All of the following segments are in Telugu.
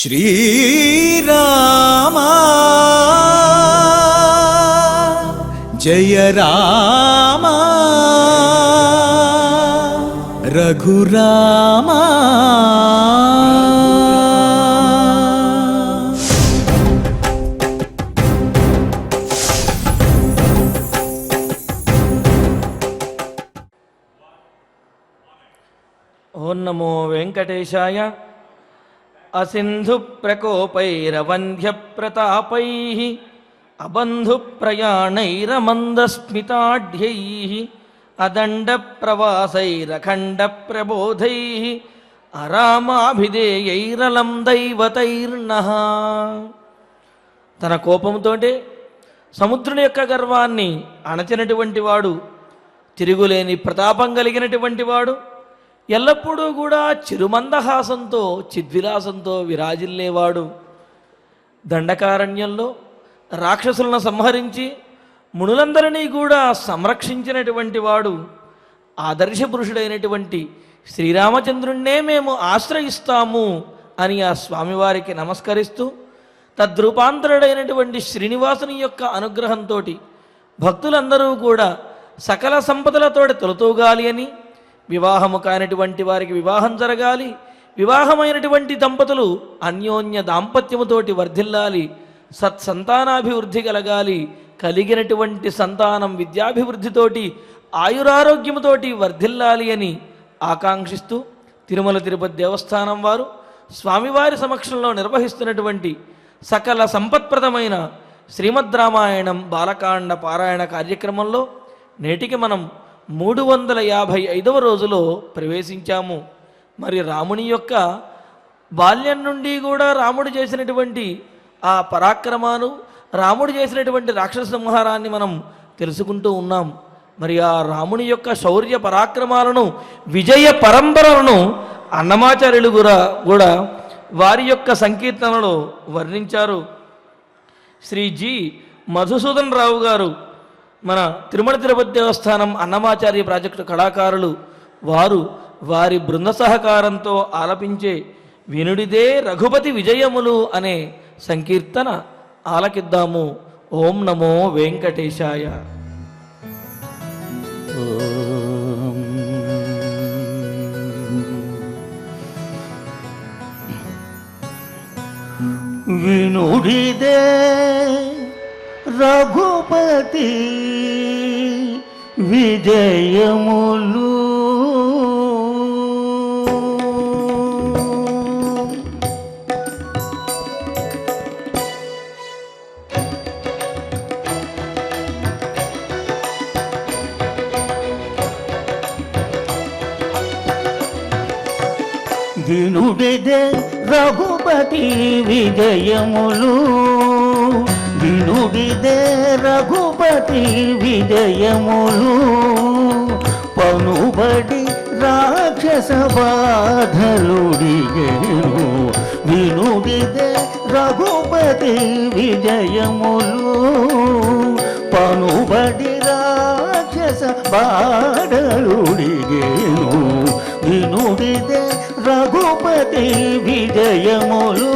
श्रीराम जय राम रघुराम। ओं नमो वेंकटेशाय। असिंधु प्रकोपैरवन्ध्य प्रतापैः अबंधु प्रयाणैरमन्दस्मिताढ्यैः अदंड प्रवासैरखंड प्रबोधैः अरामाभिधेयैरलं दैवतैर्नः। తన కోపంతోటే సముద్రుని యొక్క గర్వాన్ని అణచినటువంటి వాడు, తిరుగులేని ప్రతాపం కలిగినటువంటి వాడు, ఎల్లప్పుడూ కూడా చిరుమందహాసంతో చిద్విలాసంతో విరాజిల్లేవాడు, దండకారణ్యంలో రాక్షసులను సంహరించి మునులందరినీ కూడా సంరక్షించినటువంటి వాడు, ఆదర్శ పురుషుడైనటువంటి శ్రీరామచంద్రుణ్ణే మేము ఆశ్రయిస్తాము అని ఆ స్వామివారికి నమస్కరిస్తూ, తద్రూపాంతరుడైనటువంటి శ్రీనివాసుని యొక్క అనుగ్రహంతో భక్తులందరూ కూడా సకల సంపదలతోటి తొలతూగాలి అని, వివాహము కానిటువంటి వారికి వివాహం జరగాలి, వివాహమైనటువంటి దంపతులు అన్యోన్య దాంపత్యముతోటి వర్ధిల్లాలి, సత్సంతానాభివృద్ధి కలగాలి, కలిగినటువంటి సంతానం విద్యాభివృద్ధితోటి ఆయురారోగ్యముతోటి వర్ధిల్లాలి అని ఆకాంక్షిస్తూ తిరుమల తిరుపతి దేవస్థానం వారు స్వామివారి సమక్షంలో నిర్వహిస్తున్నటువంటి సకల సంపత్ప్రదమైన శ్రీమద్ రామాయణం బాలకాండ పారాయణ కార్యక్రమంలో నేటికి మనం 355వ రోజులో ప్రవేశించాము. మరి రాముని యొక్క బాల్యం నుండి కూడా రాముడు చేసినటువంటి ఆ పరాక్రమాలు, రాముడు చేసినటువంటి రాక్షస సంహారాన్ని మనం తెలుసుకుంటూ ఉన్నాం. మరి ఆ రాముని యొక్క శౌర్య పరాక్రమాలను, విజయ పరంపరలను అన్నమాచార్యులు కూడా వారి యొక్క సంకీర్తనలో వర్ణించారు. శ్రీ జి మధుసూదన్ రావు గారు, మన తిరుమల తిరుపతి దేవస్థానం అన్నమాచార్య ప్రాజెక్టు కళాకారులు, వారి బృంద సహకారంతో ఆలపించే వినుడిదే రఘుపతి విజయములు అనే సంకీర్తన ఆలకిద్దాము. ఓం నమో వెంకటేశాయ. వినుడిదే రఘుపతి విజయములు, వినుడిదే రఘుపతి విజయములు, వినుడిదే రఘుపతి విజయములు, పనుబడి రాక్షస బాధలుడిగేను. వినుడిదే రఘుపతి విజయములు, పనుబడి రాక్షస బాధలుడిగేను. వినుడిదే రఘుపతి విజయములు.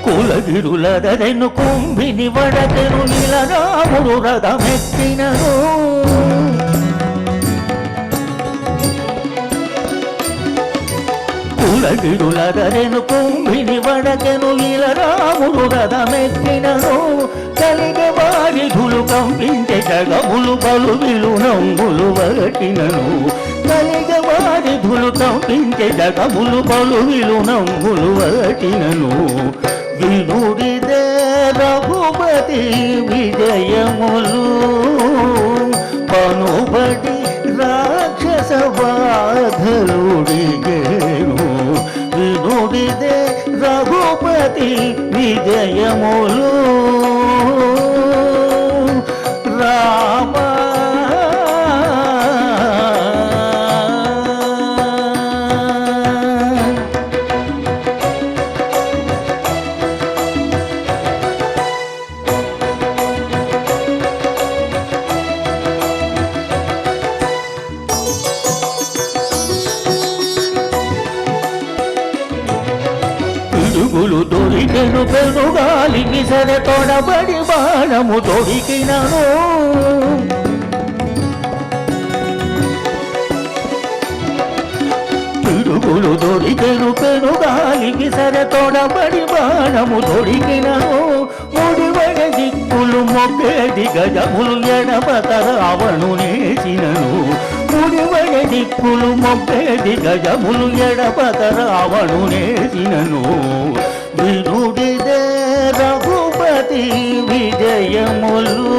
కులగిరులదెను కుంభిని వడకెను నీలరాముడు రథమెక్కినను. కులగిరులదెను కుంభిని వడకెను నీలరాముడు రథమెక్కినను. కలిగే వారిధులు కంపించే జగములు పలు విలునంగులు వగటినను. కలిగే వారిధులు కంపించే జగములు పలు విలునంగులు వగటినను. వినుడిదే రఘుపతి విజయములు, పనుబడి రాక్షస బాధలుడిగేను. వినుడిదే రఘుపతి విజయములు. రామ పిడుగులు దొరికెను పెనుగాలి విసర తొడబడి బాణము దొరికినను పిడుగులు దొరికెను పెనుగాలి విసర తొడబడి బాణము దొరికినను ముడివడ దిక్కులు మొగ్గేది గజములు ఎడపత రావణు నేసినను ముడివడ దిక్కులు మొగ్గేది గజములు ఎడపత రావణు నేసినను వినుడిదే రఘుపతి విజయములు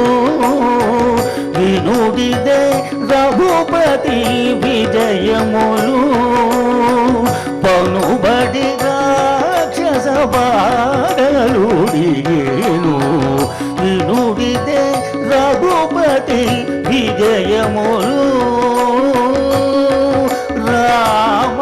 వినుడిదే రఘుపతి విజయములు పనుబడి రాక్షస బాలుడిగేను వినుడిదే రఘుపతి విజయములు రామ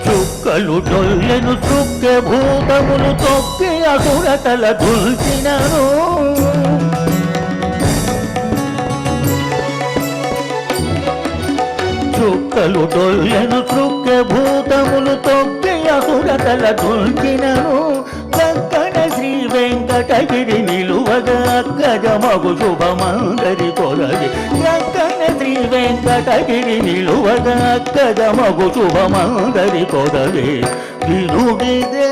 చుక్కలు డొల్లెను చుక్కె భూతములు తొక్కి అసురతల దుల్చినను చుక్కలు డొల్లెను చుక్కె భూతములు తొక్కి అసురతల దుల్చినను చక్కన శ్రీ వెంకటగిరి నిలువగా గజమగు శుభమందరి కొలది చక్కన శ్రీ వెంకటగిరి నిలువగా గజమగు శుభమందరి కొలది వినుడిదే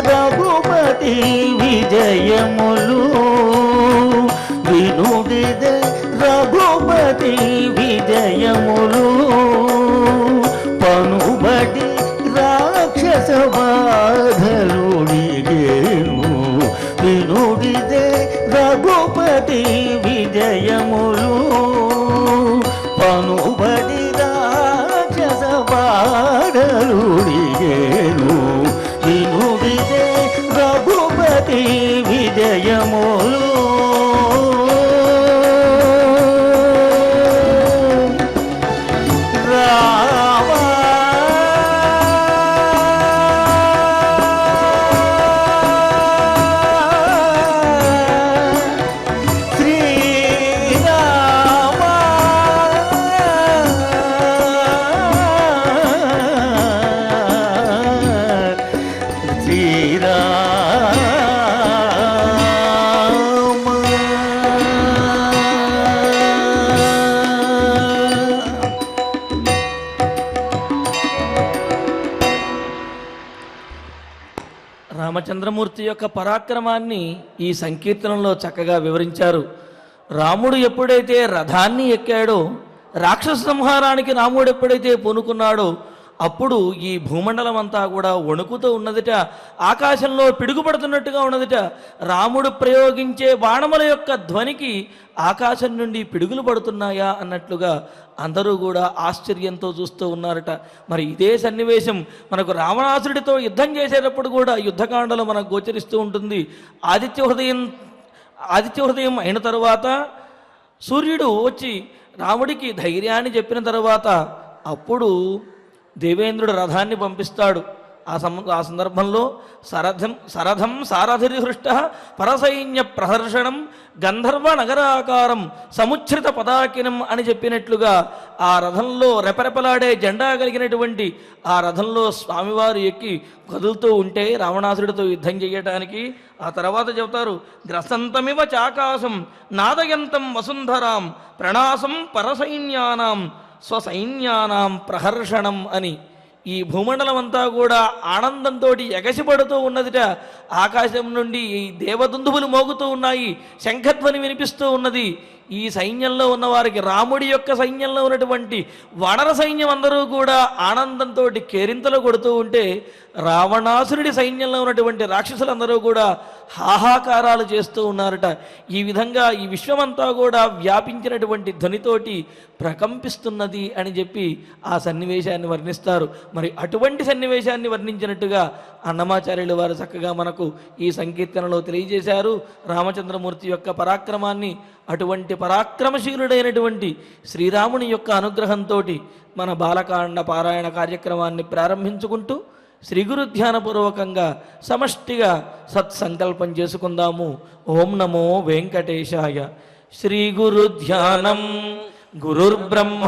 రఘుపతి విజయములు వినుడిదే రఘుపతి విజయములు పనుబడి రాక్షస బాధలుడిగేను వినుడిదే రఘుపతి విజయములు పనుబడి రాక్షస బాధలుడిగేను వినుడిదే రఘుపతి విజయములు రామచంద్రమూర్తి యొక్క పరాక్రమాన్ని ఈ సంకీర్తనంలో చక్కగా వివరించారు. రాముడు ఎప్పుడైతే రథాన్ని ఎక్కాడో, రాక్షస సంహారానికి రాముడు ఎప్పుడైతే పూనుకున్నాడో అప్పుడు ఈ భూమండలం అంతా కూడా వణుకుతూ ఉన్నదిట. ఆకాశంలో పిడుగుపడుతున్నట్టుగా ఉన్నదిట. రాముడు ప్రయోగించే బాణముల యొక్క ధ్వనికి ఆకాశం నుండి పిడుగులు పడుతున్నాయా అన్నట్లుగా అందరూ కూడా ఆశ్చర్యంతో చూస్తూ ఉన్నారట. మరి ఇదే సన్నివేశం మనకు రావణాసురుడితో యుద్ధం చేసేటప్పుడు కూడా యుద్ధకాండలో మనకు గోచరిస్తూ ఉంటుంది. ఆదిత్య హృదయం అయిన తరువాత సూర్యుడు వచ్చి రాముడికి ధైర్యాన్ని చెప్పిన తరువాత అప్పుడు దేవేంద్రుడు రథాన్ని పంపిస్తాడు. ఆ సందర్భంలో సరథం సారథిహృష్ట పరసైన్య ప్రహర్షణం గంధర్వ నగరాకారం సముచ్ఛ్రిత పదాకినం అని చెప్పినట్లుగా ఆ రథంలో రెపరెపలాడే జెండా కలిగినటువంటి ఆ రథంలో స్వామివారు ఎక్కి కదులుతూ ఉంటే రావణాసుడితో యుద్ధం చేయటానికి ఆ తర్వాత చెబుతారు, గ్రసంతమివ చాకాశం నాదయంతం వసుంధరాం ప్రణాసం పరసైన్యానాం స్వసైన్యానాం ప్రహర్షణం అని. ఈ భూమండలం అంతా కూడా ఆనందంతో ఎగసిపడుతూ ఉన్నదిట. ఆకాశం నుండి ఈ దేవదుందుబులు మోగుతూ ఉన్నాయి, శంఖధ్వని వినిపిస్తూ ఉన్నది. ఈ సైన్యంలో ఉన్నవారికి, రాముడి యొక్క సైన్యంలో ఉన్నటువంటి వానర సైన్యం అందరూ కూడా ఆనందంతో కేరింతలు కొడుతూ ఉంటే రావణాసురుడి సైన్యంలో ఉన్నటువంటి రాక్షసులందరూ కూడా హాహాకారాలు చేస్తూ ఉన్నారట. ఈ విధంగా ఈ విశ్వమంతా కూడా వ్యాపించినటువంటి ధ్వనితోటి ప్రకంపిస్తున్నది అని చెప్పి ఆ సన్నివేశాన్ని వర్ణిస్తారు. మరి అటువంటి సన్నివేశాన్ని వర్ణించినట్టుగా అన్నమాచార్యులు వారు చక్కగా మనకు ఈ సంకీర్తనలో తెలియజేశారు. రామచంద్రమూర్తి యొక్క పరాక్రమాన్ని, అటువంటి పరాక్రమశీలుడైనటువంటి శ్రీరాముని యొక్క అనుగ్రహంతో మన బాలకాండ పారాయణ కార్యక్రమాన్ని ప్రారంభించుకుంటూ శ్రీ గురు ధ్యానపూర్వకంగా సమష్టిగా సత్సంకల్పం చేసుకుందాము. ఓం నమో వెంకటేశాయ. శ్రీ గురు ధ్యానం. గురుర్బ్రహ్మ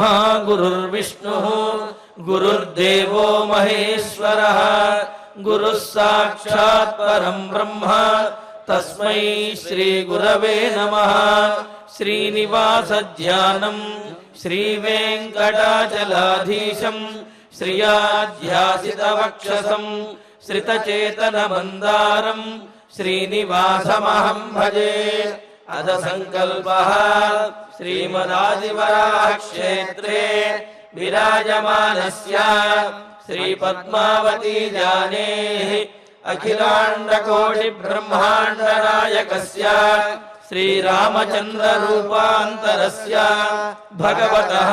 గురుర్విష్ణు గురుర్దేవో మహేశ్వర గురుః సాక్షాత్ పరం బ్రహ్మ తస్మై శ్రీ గురవే నమః. శ్రీనివాస ధ్యానం. శ్రీ వెంకటాచలాధీశం శ్రియాధ్యాసితవక్షసం శ్రితచేతన మందారం శ్రీనివాసమహం భజే. అథ సంకల్పః శ్రీమదాదివరాహక్షేత్రే విరాజమానస్య శ్రీ పద్మావతీ జానేః అఖిలాండకోటి బ్రహ్మాండ నాయకస్య శ్రీరామచంద్ర రూపాంతరస్య భగవతః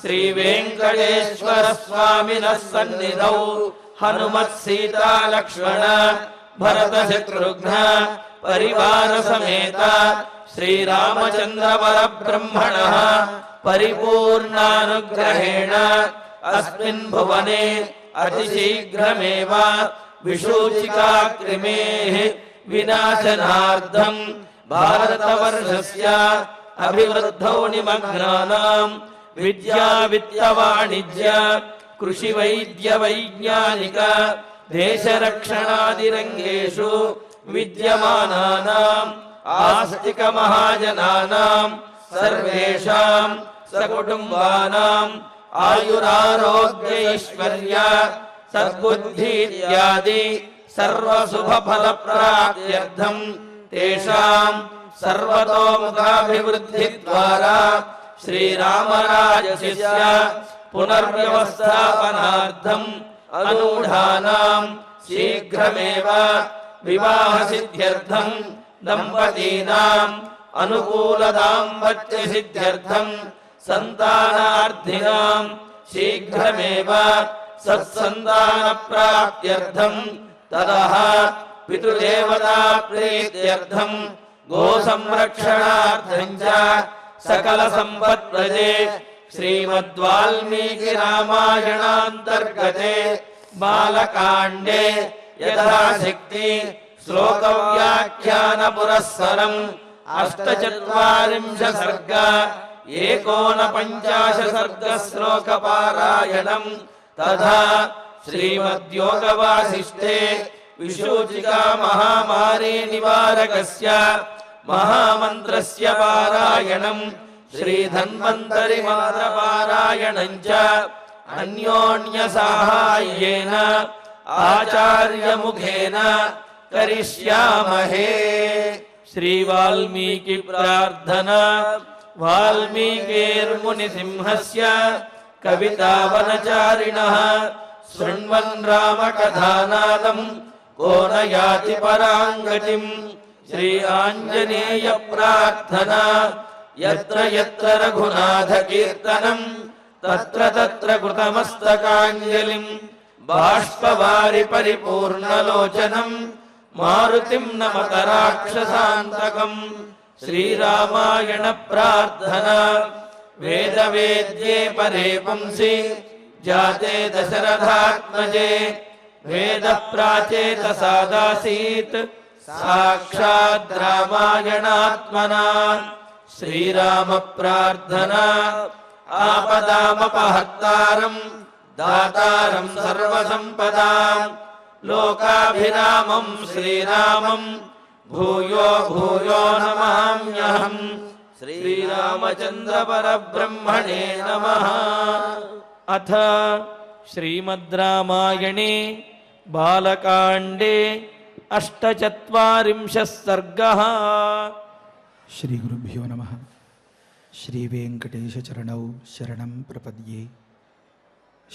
శ్రీ వెంకటేశ్వర స్వామినః సన్నిధౌ హనుమత్ సీతా లక్ష్మణ భరత శత్రుఘ్న పరివార సమేత శ్రీరామచంద్ర పరబ్రహ్మణః పరిపూర్ణానుగ్రహేణ అస్మిన్ భువనే అతిశీఘ్రమేవ విశూచికాక్రిమేః వినాశనార్థం భారతవర్షస్య అభివృద్ధౌ నిమగ్నానాం విద్యా విత్త వాణిజ్య కృషి వైద్య వైజ్ఞానిక దేశరక్షణాది రంగేషు విద్యమానానాం ఆస్తిక మహాజనానాం సర్వేషాం సకుటుంబానాం ఆయురారోగ్య ఐశ్వర్య సద్బుద్ధి ఇత్యాది సర్వశుభ ఫల ప్రాప్త్యర్థం తేషాం సర్వతోముఖాభివృద్ధి ద్వారా శ్రీరామరాజ్యస్య పునర్వ్యవస్థాపనార్థం అనూఢానాం శీఘ్రమేవ వివాహ సిద్ధ్యర్థం దంపతీనాం అనుకూల దాంపత్య సిద్ధ్యర్థం సంతానార్థినాం శీఘ్రమేవ సత్సంతాన ప్రాప్త్యర్థం తదః పితృదేవతా ప్రీత్యర్థం గో సంరక్షణార్థం చ సకల సంపత్ప్రదే శ్రీమద్వాల్మీకి రామాయణాంతర్గతే బాలకాండే యథాశక్తి శ్లోక వ్యాఖ్యాన పురస్సరం 48 సర్గ 49 సర్గ శ్లోక పారాయణం తథా శ్రీమద్యోగ వాసిష్ఠే విశూచికా మహామారీ నివారకస్య మహామంత్రస్య పారాయణం శ్రీధన్వంతరి మంత్ర పారాయణం చ అన్యోన్య సాహాయ్యేన ఆచార్య ముఖేన కరిష్యామహే. శ్రీ వాల్మీకి ప్రార్థన. వాల్మీకిర్ముని సింహస్య కవితావనచారిణః శృణ్వన్ రామ కథానాదం కో న యాతి పరాంగతిం. శ్రీ ఆంజనేయ ప్రార్థన. యత్ర యత్ర రఘునాథ కీర్తనం తత్ర తత్ర కృతమస్తకాంజలిం బాష్పవారి పరిపూర్ణలోచనం మారుతిం నమత రాక్షసాంతకం. శ్రీరామాయణ ప్రార్థన. వేద వేద్యే పరే పుంసి జాతే దశరథాత్మజే వేద ప్రాచేత సాదాసీత్ సాక్షాద్ రామాయణాత్మనా. శ్రీరామ ప్రార్థన. ఆపదామపహర్తారం దాతారం సర్వసంపదాం లోకాభిరామం శ్రీరామం భూయో భూయో నమామ్యహం. శ్రీరామచంద్ర పరబ్రహ్మణే నమః. అథ శ్రీమద్ రామాయణే బాలకాండే 48 సర్గః. శ్రీ గురుభ్యో నమః. శ్రీ వెంకటేశ చరణౌ శరణం ప్రపద్యే.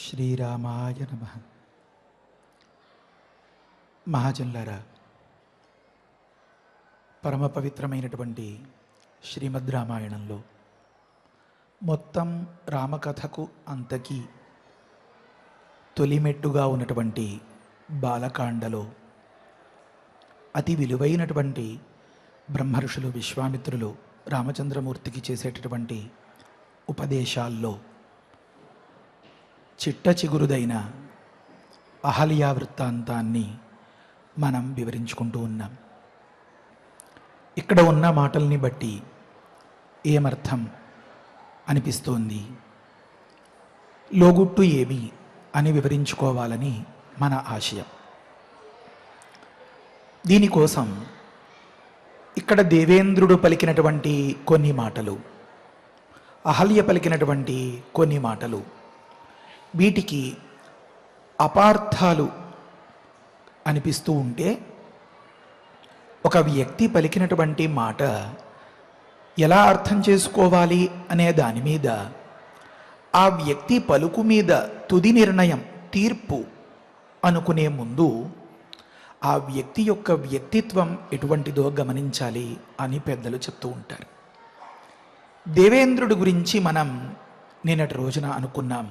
శ్రీరామాయ నమః. మహాజనులారా, పరమ పవిత్రమైనటువంటి శ్రీమద్ రామాయణంలో మొత్తం రామకథకు అంతకీ తొలిమెట్టుగా ఉన్నటువంటి బాలకాండలో అతి విలువైనటువంటి బ్రహ్మర్షులు విశ్వామిత్రులు రామచంద్రమూర్తికి చేసేటటువంటి ఉపదేశాల్లో చిట్ట చిగురుదైన అహల్యా వృత్తాంతాన్ని మనం వివరించుకుంటూ ఉన్నాం. ఇక్కడ ఉన్న మాటల్ని బట్టి ఏమర్థం అనిపిస్తోంది, లోగుట్టు ఏమి అని వివరించుకోవాలని మన ఆశయం. దీనికోసం ఇక్కడ దేవేంద్రుడు పలికినటువంటి కొన్ని మాటలు, అహల్య పలికినటువంటి కొన్ని మాటలు, వీటికి అపార్థాలు అనిపిస్తూ ఉంటే ఒక వ్యక్తి పలికినటువంటి మాట ఎలా అర్థం చేసుకోవాలి అనే దాని మీద, ఆ వ్యక్తి పలుకు మీద తుది నిర్ణయం, తీర్పు అనుకునే ముందు ఆ వ్యక్తి యొక్క వ్యక్తిత్వం ఎటువంటిదో గమనించాలి అని పెద్దలు చెప్తూ ఉంటారు. దేవేంద్రుడి గురించి మనం నిన్నటి రోజున అనుకున్నాం,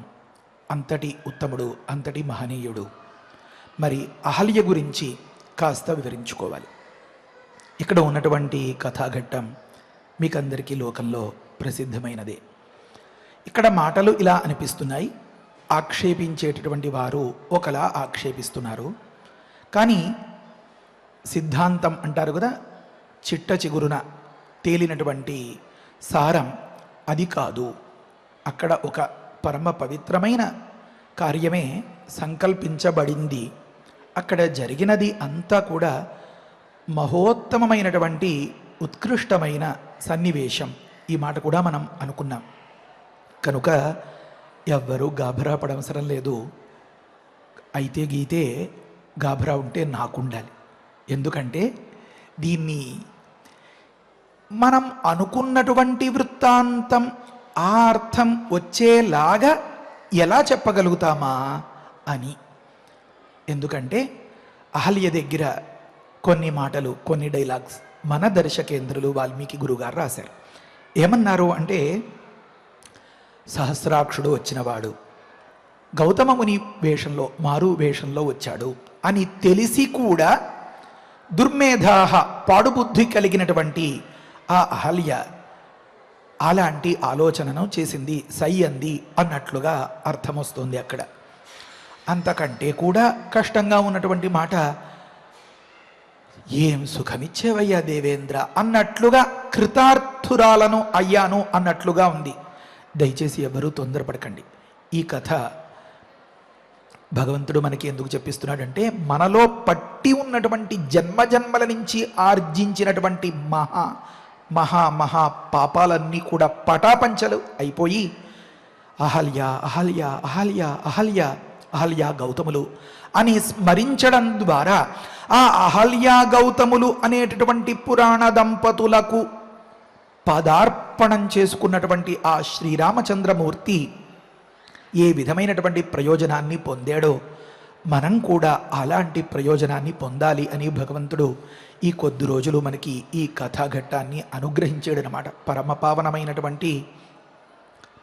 అంతటి ఉత్తముడు, అంతటి మహనీయుడు. మరి అహల్య గురించి కాస్త వివరించుకోవాలి. ఇక్కడ ఉన్నటువంటి కథాఘట్టం మీకందరికీ లోకంలో ప్రసిద్ధమైనదే. ఇక్కడ మాటలు ఇలా అనిపిస్తున్నాయి, ఆక్షేపించేటటువంటి వారు ఒకలా ఆక్షేపిస్తున్నారు. కానీ సిద్ధాంతం అంటారు కదా, చిట్ట చిగురున తేలినటువంటి సారం అది కాదు. అక్కడ ఒక పరమ పవిత్రమైన కార్యమే సంకల్పించబడింది. అక్కడ జరిగినది అంతా కూడా మహోత్తమమైనటువంటి ఉత్కృష్టమైన సన్నివేశం. ఈ మాట కూడా మనం అనుకున్నాం. కనుక ఎవ్వరూ గాభరా పడవసరం లేదు. అయితే గీతే గాభరా ఉంటే నాకుండాలి. ఎందుకంటే దీన్ని మనం అనుకున్నటువంటి వృత్తాంతం ఆ అర్థం వచ్చేలాగా ఎలా చెప్పగలుగుతామా అని. ఎందుకంటే అహల్య దగ్గర కొన్ని మాటలు, కొన్ని డైలాగ్స్ మన దర్శకేంద్రులు వాల్మీకి గురుగారు రాశారు. ఏమన్నారు అంటే, సహస్రాక్షుడు వచ్చినవాడు గౌతమ ముని వేషంలో, మారు వేషంలో వచ్చాడు అని తెలిసి కూడా దుర్మేధాహ, పాడుబుద్ధి కలిగినటువంటి ఆ అహల్య అలాంటి ఆలోచనను చేసింది, సై అంది అన్నట్లుగా అర్థం వస్తుంది అక్కడ. అంతకంటే కూడా కష్టంగా ఉన్నటువంటి మాట, ఏం సుఖమిచ్చేవయ్యా దేవేంద్ర అన్నట్లుగా, కృతార్థురాలను అయ్యాను అన్నట్లుగా ఉంది. దయచేసి ఎవరూ తొందరపడకండి. ఈ కథ భగవంతుడు మనకి ఎందుకు చెప్పిస్తున్నాడంటే, మనలో పట్టి ఉన్నటువంటి జన్మజన్మల నుంచి ఆర్జించినటువంటి మహా మహా మహా పాపాలన్నీ కూడా పటాపంచలు అయిపోయి అహల్య అహల్య అహల్య అహల్య అహల్య గౌతములు అని స్మరించడం ద్వారా ఆ అహల్య గౌతములు అనేటటువంటి పురాణ దంపతులకు పదార్పణం చేసుకున్నటువంటి ఆ శ్రీరామచంద్రమూర్తి ఏ విధమైనటువంటి ప్రయోజనాన్ని పొందాడో మనం కూడా అలాంటి ప్రయోజనాన్ని పొందాలి అని భగవంతుడు ఈ కొద్ది రోజులు మనకి ఈ కథాఘట్టాన్ని అనుగ్రహించాడనమాట. పరమపావనమైనటువంటి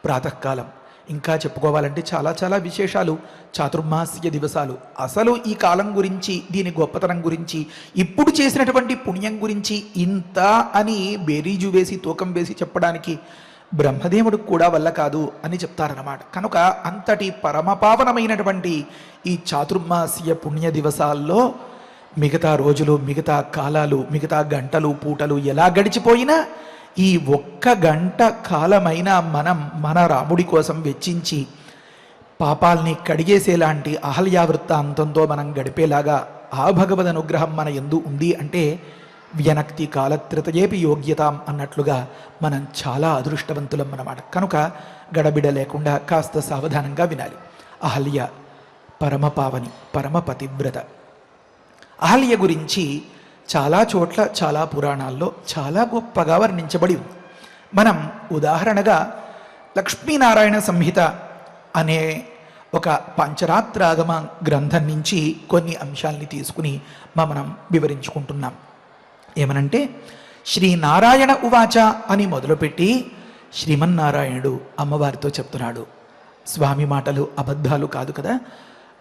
ప్రాతకాలం. ఇంకా చెప్పుకోవాలంటే చాలా చాలా విశేషాలు, చాతుర్మాస్య దివసాలు. అసలు ఈ కాలం గురించి, దీని గొప్పతనం గురించి, ఇప్పుడు చేసినటువంటి పుణ్యం గురించి ఇంత అని బేరీజు వేసి, తూకం వేసి చెప్పడానికి బ్రహ్మదేవుడికి కూడా వల్ల కాదు అని చెప్తారన్నమాట. కనుక అంతటి పరమపావనమైనటువంటి ఈ చాతుర్మాస్య పుణ్య దివసాల్లో మిగతా రోజులు, మిగతా కాలాలు, మిగతా గంటలు, పూటలు ఎలా గడిచిపోయినా ఈ ఒక్క గంట కాలమైనా మనం మన రాముడి కోసం వెచ్చించి పాపాల్ని కడిగేసేలాంటి అహల్యా వృత్తాంతంతో మనం గడిపేలాగా ఆ భగవద్ అనుగ్రహం మన యందు ఉంది అంటే, వ్యనక్తి కాలత్రితయేపి యోగ్యతాం అన్నట్లుగా మనం చాలా అదృష్టవంతులం అన్నమాట. కనుక గడబిడ లేకుండా కాస్త సావధానంగా వినాలి. అహల్య పరమపావని, పరమ పతివ్రత. అహల్య గురించి చాలా చోట్ల, చాలా పురాణాల్లో చాలా గొప్పగా వర్ణించబడి ఉంది. మనం ఉదాహరణగా లక్ష్మీనారాయణ సంహిత అనే ఒక పంచరాత్రాగమ గ్రంథం నుంచి కొన్ని అంశాల్ని తీసుకుని మనం వివరించుకుంటున్నాం. ఏమనంటే శ్రీనారాయణ ఉవాచ అని మొదలుపెట్టి శ్రీమన్నారాయణుడు అమ్మవారితో చెప్తున్నాడు. స్వామి మాటలు అబద్ధాలు కాదు కదా.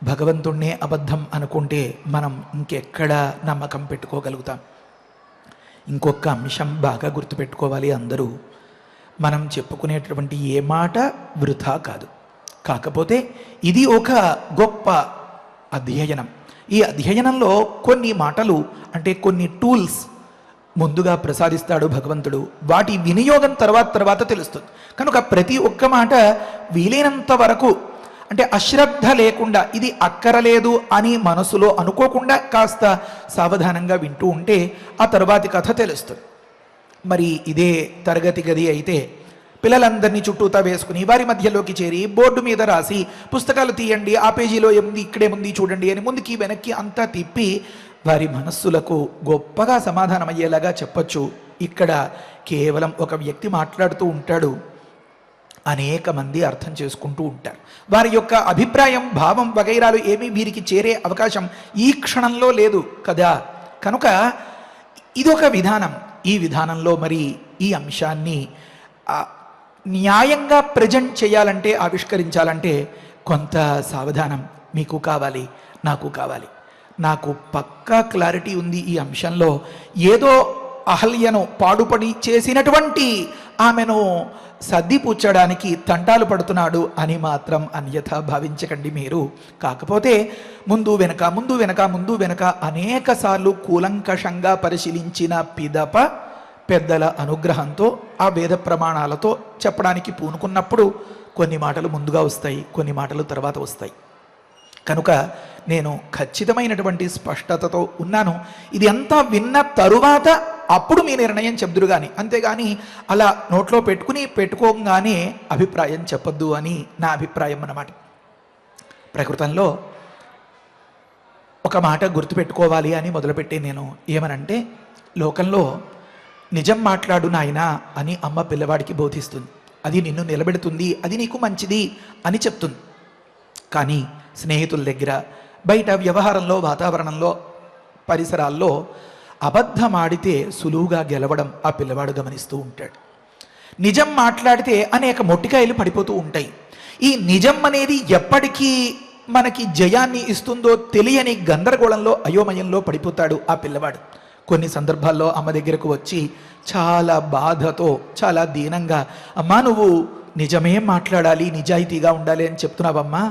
భగవంతుణ్ణే అబద్ధం అనుకుంటే మనం ఇంకెక్కడ నమ్మకం పెట్టుకోగలుగుతాం? ఇంకొక అంశం బాగా గుర్తుపెట్టుకోవాలి అందరూ. మనం చెప్పుకునేటటువంటి ఏ మాట వృథా కాదు. కాకపోతే ఇది ఒక గొప్ప అధ్యయనం. ఈ అధ్యయనంలో కొన్ని మాటలు అంటే కొన్ని టూల్స్ ముందుగా ప్రసాదిస్తాడు భగవంతుడు. వాటి వినియోగం తర్వాత తెలుస్తుంది. కనుక ప్రతి ఒక్క మాట వీలైనంత వరకు అంటే అశ్రద్ధ లేకుండా, ఇది అక్కరలేదు అని మనసులో అనుకోకుండా కాస్త సావధానంగా వింటూ ఉంటే ఆ తర్వాతి కథ తెలుస్తుంది. మరి ఇదే తరగతి గది అయితే పిల్లలందరినీ చుట్టూతా వేసుకుని వారి మధ్యలోకి చేరి బోర్డు మీద రాసి పుస్తకాలు తీయండి, ఆ పేజీలో ఏముంది, ఇక్కడేముంది చూడండి అని ముందుకి వెనక్కి అంతా తిప్పి వారి మనస్సులకు గొప్పగా సమాధానం అయ్యేలాగా చెప్పచ్చు. ఇక్కడ కేవలం ఒక వ్యక్తి మాట్లాడుతూ ఉంటాడు, అనేక మంది అర్థం చేసుకుంటూ ఉంటారు. వారి యొక్క అభిప్రాయం, భావం వగైరాలు ఏమీ వీరికి చేరే అవకాశం ఈ క్షణంలో లేదు కదా. కనుక ఇదొక విధానం. ఈ విధానంలో మరి ఈ అంశాన్ని న్యాయంగా ప్రజెంట్ చేయాలంటే, ఆవిష్కరించాలంటే కొంత సావధానం మీకు కావాలి, నాకు కావాలి. నాకు పక్కా క్లారిటీ ఉంది ఈ అంశంలో. ఏదో అహల్యను పాడుపడి చేసినటువంటి ఆమెను సర్దిపుచ్చడానికి తంటాలు పడుతున్నాడు అని మాత్రం అన్యథా భావించకండి మీరు. కాకపోతే ముందు వెనక అనేక సార్లు కూలంకషంగా పరిశీలించిన పిదప పెద్దల అనుగ్రహంతో ఆ వేద ప్రమాణాలతో చెప్పడానికి పూనుకున్నప్పుడు కొన్ని మాటలు ముందుగా వస్తాయి, కొన్ని మాటలు తర్వాత వస్తాయి. కనుక నేను ఖచ్చితమైనటువంటి స్పష్టతతో ఉన్నాను. ఇది అంతా విన్న తరువాత అప్పుడు మీ నిర్ణయం చెప్దురు కానీ, అంతేగాని అలా నోట్లో పెట్టుకోగానే అభిప్రాయం చెప్పొద్దు అని నా అభిప్రాయం అన్నమాట. ప్రకృతంలో ఒక మాట గుర్తుపెట్టుకోవాలి అని మొదలుపెట్టి నేను ఏమనంటే, లోకంలో నిజం మాట్లాడు నాయనా అని అమ్మ పిల్లవాడికి బోధిస్తుంది. అది నిన్ను నిలబెడుతుంది, అది నీకు మంచిది అని చెప్తుంది. కానీ స్నేహితుల దగ్గర, బయట వ్యవహారంలో, వాతావరణంలో, పరిసరాల్లో అబద్ధమాడితే సులువుగా గెలవడం ఆ పిల్లవాడు గమనిస్తూ ఉంటాడు. నిజం మాట్లాడితే అనేక మొట్టికాయలు పడిపోతూ ఉంటాయి. ఈ నిజం అనేది ఎప్పటికీ మనకి జయాన్ని ఇస్తుందో తెలియని గందరగోళంలో, అయోమయంలో పడిపోతాడు ఆ పిల్లవాడు. కొన్ని సందర్భాల్లో అమ్మ దగ్గరకు వచ్చి చాలా బాధతో, చాలా దీనంగా, అమ్మా నువ్వు నిజమే మాట్లాడాలి, నిజాయితీగా ఉండాలి అని చెప్తున్నావమ్మా,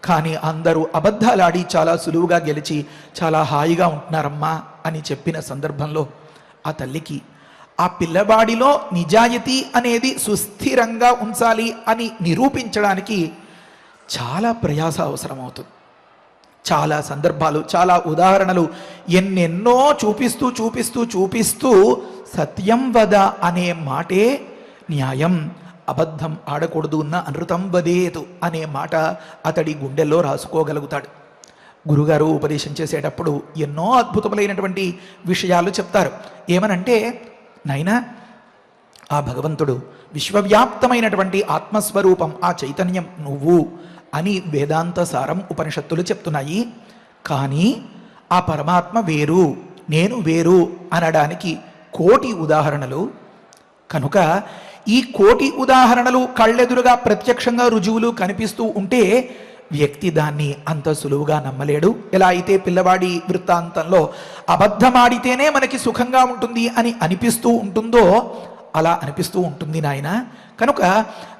కానీ అందరూ అబద్ధాలాడి చాలా సులువుగా గెలిచి చాలా హాయిగా ఉంటున్నారమ్మా అని చెప్పిన సందర్భంలో ఆ తల్లికి ఆ పిల్లవాడిలో నిజాయితీ అనేది సుస్థిరంగా ఉంచాలి అని నిరూపించడానికి చాలా ప్రయాస అవసరమవుతుంది. చాలా సందర్భాలు, చాలా ఉదాహరణలు ఎన్నెన్నో చూపిస్తూ సత్యం వద అనే మాటే న్యాయం, అబద్ధం ఆడకూడదు, ఉన్న అనృతం వదేతు అనే మాట అతడి గుండెల్లో రాసుకోగలుగుతాడు. గురుగారు ఉపదేశం చేసేటప్పుడు ఎన్నో అద్భుతములైనటువంటి విషయాలు చెప్తారు. ఏమనంటే, నాయనా ఆ భగవంతుడు విశ్వవ్యాప్తమైనటువంటి ఆత్మస్వరూపం, ఆ చైతన్యం నువ్వు అని వేదాంత సారం ఉపనిషత్తులు చెప్తున్నాయి. కానీ ఆ పరమాత్మ వేరు, నేను వేరు అనడానికి కోటి ఉదాహరణలు. కనుక ఈ కోటి ఉదాహరణలు కళ్ళెదురుగా ప్రత్యక్షంగా రుజువులు కనిపిస్తూ ఉంటే వ్యక్తి దాన్ని అంత సులువుగా నమ్మలేడు. ఎలా అయితే పిల్లవాడి వృత్తాంతంలో అబద్ధమాడితేనే మనకి సుఖంగా ఉంటుంది అని అనిపిస్తూ ఉంటుందో అలా అనిపిస్తూ ఉంటుంది నాయన. కనుక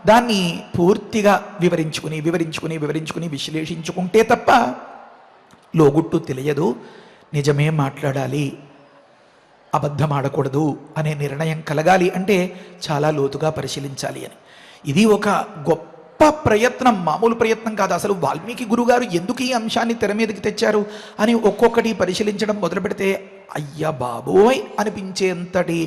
దాన్ని పూర్తిగా వివరించుకుని విశ్లేషించుకుంటే తప్ప లోగుట్టు తెలియదు. నిజమే మాట్లాడాలి, అబద్ధం ఆడకూడదు అనే నిర్ణయం కలగాలి అంటే చాలా లోతుగా పరిశీలించాలి అని. ఇది ఒక గొప్ప ప్రయత్నం, మామూలు ప్రయత్నం కాదు. అసలు వాల్మీకి గురుగారు ఎందుకు ఈ అంశాన్ని తెర మీదకి తెచ్చారు అని ఒక్కొక్కటి పరిశీలించడం మొదలు పెడితే అయ్యా బాబోయ్ అనిపించేంతటి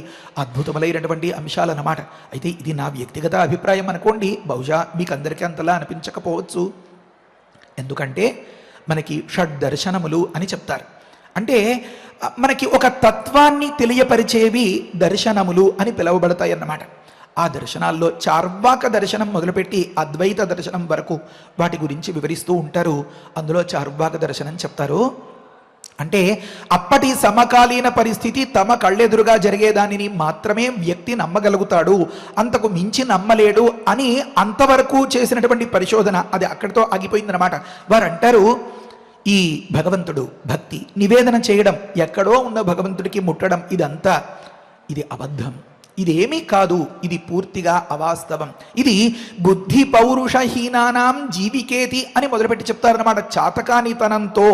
అద్భుతములైనటువంటి అంశాలన్నమాట. అయితే ఇది నా వ్యక్తిగత అభిప్రాయం అనుకోండి, బహుశా మీకు అందరికీ అంతలా అనిపించకపోవచ్చు. ఎందుకంటే మనకి షడ్ దర్శనములు అని చెప్తారు. అంటే మనకి ఒక తత్వాన్ని తెలియపరిచేవి దర్శనములు అని పిలువబడతాయి అన్నమాట. ఆ దర్శనాల్లో చార్వాక దర్శనం మొదలుపెట్టి అద్వైత దర్శనం వరకు వాటి గురించి వివరిస్తూ ఉంటారు. అందులో చార్వాక దర్శనం చెప్తారు. అంటే అప్పటి సమకాలీన పరిస్థితి తమ కళ్ళెదురుగా జరిగేదానిని మాత్రమే వ్యక్తి నమ్మగలుగుతాడు, అంతకు మించి నమ్మలేడు అని అంతవరకు చేసినటువంటి పరిశోధన అది అక్కడితో ఆగిపోయిందనమాట. వారు అంటారు, ఈ భగవంతుడు భక్తి నివేదన చేయడం, ఎక్కడో ఉన్న భగవంతుడికి ముట్టడం, ఇదంతా ఇది అబద్ధం, ఇదేమీ కాదు, ఇది పూర్తిగా అవాస్తవం, ఇది బుద్ధి పౌరుషహీనానాం జీవికేతి అని మొదలుపెట్టి చెప్తారన్నమాట. చాతకానితనంతో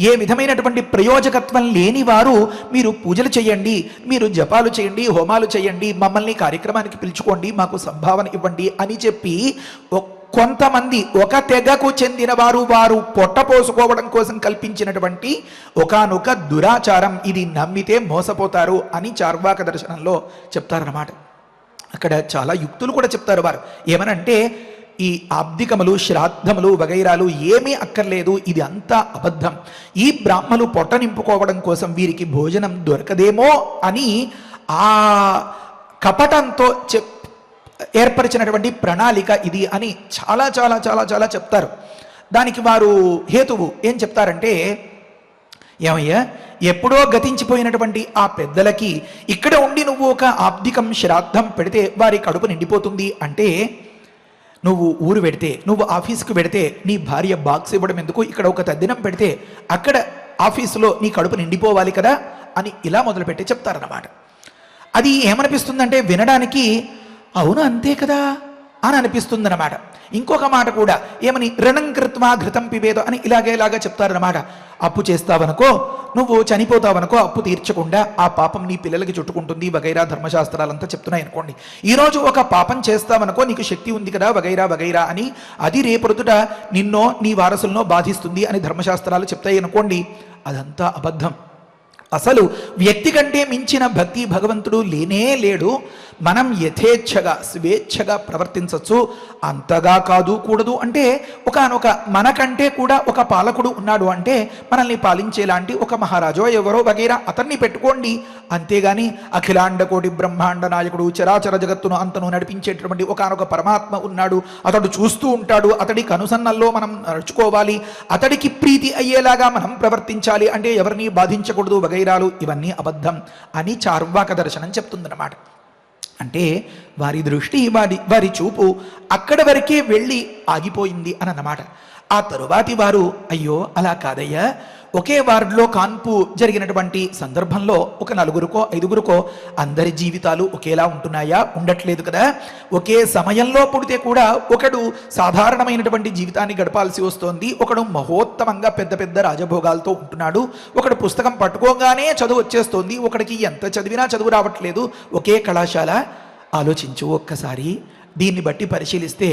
ఏ విధమైనటువంటి ప్రయోజకత్వం లేని వారు మీరు పూజలు చేయండి, మీరు జపాలు చేయండి, హోమాలు చేయండి, మమ్మల్ని కార్యక్రమానికి పిలుచుకోండి, మాకు సంభావన ఇవ్వండి అని చెప్పి కొంతమంది ఒక తెగకు చెందిన వారు పొట్టపోసుకోవడం కోసం కల్పించినటువంటి ఒకానొక దురాచారం. ఇది నమ్మితే మోసపోతారు అని చార్వాక దర్శనంలో చెప్తారన్నమాట. అక్కడ చాలా యుక్తులు కూడా చెప్తారు వారు. ఏమనంటే ఈ ఆబ్దికములు, శ్రాద్ధములు వగైరాలు ఏమీ అక్కర్లేదు, ఇది అంతా అబద్ధం. ఈ బ్రాహ్మలు పొట్ట నింపుకోవడం కోసం వీరికి భోజనం దొరకదేమో అని ఆ కపటంతో ఏర్పరిచినటువంటి ప్రణాళిక ఇది అని చాలా చాలా చాలా చాలా చెప్తారు. దానికి వారు హేతువు ఏం చెప్తారంటే, ఏమయ్యా, ఎప్పుడో గతించిపోయినటువంటి ఆ పెద్దలకి ఇక్కడ ఉండి నువ్వు ఒక ఆబ్దికం శ్రాద్ధం పెడితే వారి కడుపు నిండిపోతుంది అంటే, నువ్వు ఊరు పెడితే, నువ్వు ఆఫీస్కి పెడితే నీ భార్య బాక్స్ ఇవ్వడం ఎందుకు, ఇక్కడ ఒక తద్దినం పెడితే అక్కడ ఆఫీసులో నీ కడుపు నిండిపోవాలి కదా అని ఇలా మొదలుపెట్టి చెప్తారన్నమాట. అది ఏమనిపిస్తుందంటే వినడానికి అవును అంతే కదా అని అనిపిస్తుందన్నమాట. ఇంకొక మాట కూడా ఏమని, రణం కృత్వా ఘృతం పిబేదో అని ఇలాగా చెప్తారన్నమాట. అప్పు చేస్తావనుకో, నువ్వు చనిపోతావనుకో, అప్పు తీర్చకుండా ఆ పాపం నీ పిల్లలకి చుట్టుకుంటుంది వగైరా ధర్మశాస్త్రాలంతా చెప్తున్నాయి అనుకోండి. ఈరోజు ఒక పాపం చేస్తావనుకో, నీకు శక్తి ఉంది కదా వగైరా అని, అది రేపొద్దుట నిన్నో నీ వారసులనో బాధిస్తుంది అని ధర్మశాస్త్రాలు చెప్తాయి అనుకోండి. అదంతా అబద్ధం. అసలు వ్యక్తి కంటే మించిన భక్తి భగవంతుడు లేనే లేడు. మనం యథేచ్ఛగా స్వేచ్ఛగా ప్రవర్తించవచ్చు. అంతగా కాదు కూడదు అంటే ఒకనొక మనకంటే కూడా ఒక పాలకుడు ఉన్నాడు అంటే మనల్ని పాలించేలాంటి ఒక మహారాజో ఎవరో వగైరా అతన్ని పెట్టుకోండి. అంతేగాని అఖిలాండ కోటి బ్రహ్మాండ నాయకుడు చరాచర జగత్తును అంతను నడిపించేటటువంటి ఒకనొక పరమాత్మ ఉన్నాడు, అతడు చూస్తూ ఉంటాడు, అతడి కనుసన్నల్లో మనం నడుచుకోవాలి, అతడికి ప్రీతి అయ్యేలాగా మనం ప్రవర్తించాలి అంటే ఎవరిని బాధించకూడదు వగైరాలు, ఇవన్నీ అబద్ధం అని చార్వాక దర్శనం చెప్తుందన్నమాట. అంటే వారి దృష్టి వారి చూపు అక్కడ వరకే వెళ్ళి ఆగిపోయింది అని అన్నమాట. ఆ తరువాతి వారు అయ్యో అలా కాదయ్యా, ఒకే వార్డులో కాన్పు జరిగినటువంటి సందర్భంలో ఒక 4గురికో 5గురికో అందరి జీవితాలు ఒకేలా ఉంటున్నాయా? ఉండట్లేదు కదా. ఒకే సమయంలో పుడితే కూడా ఒకడు సాధారణమైనటువంటి జీవితాన్ని గడపాల్సి వస్తోంది, ఒకడు మహోత్తమంగా పెద్ద పెద్ద రాజభోగాలతో ఉంటున్నాడు, ఒకడు పుస్తకం పట్టుకోగానే చదువు వచ్చేస్తోంది, ఒకడికి ఎంత చదివినా చదువు రావట్లేదు. ఒకే కళాశాల. ఆలోచించు ఒక్కసారి. దీన్ని బట్టి పరిశీలిస్తే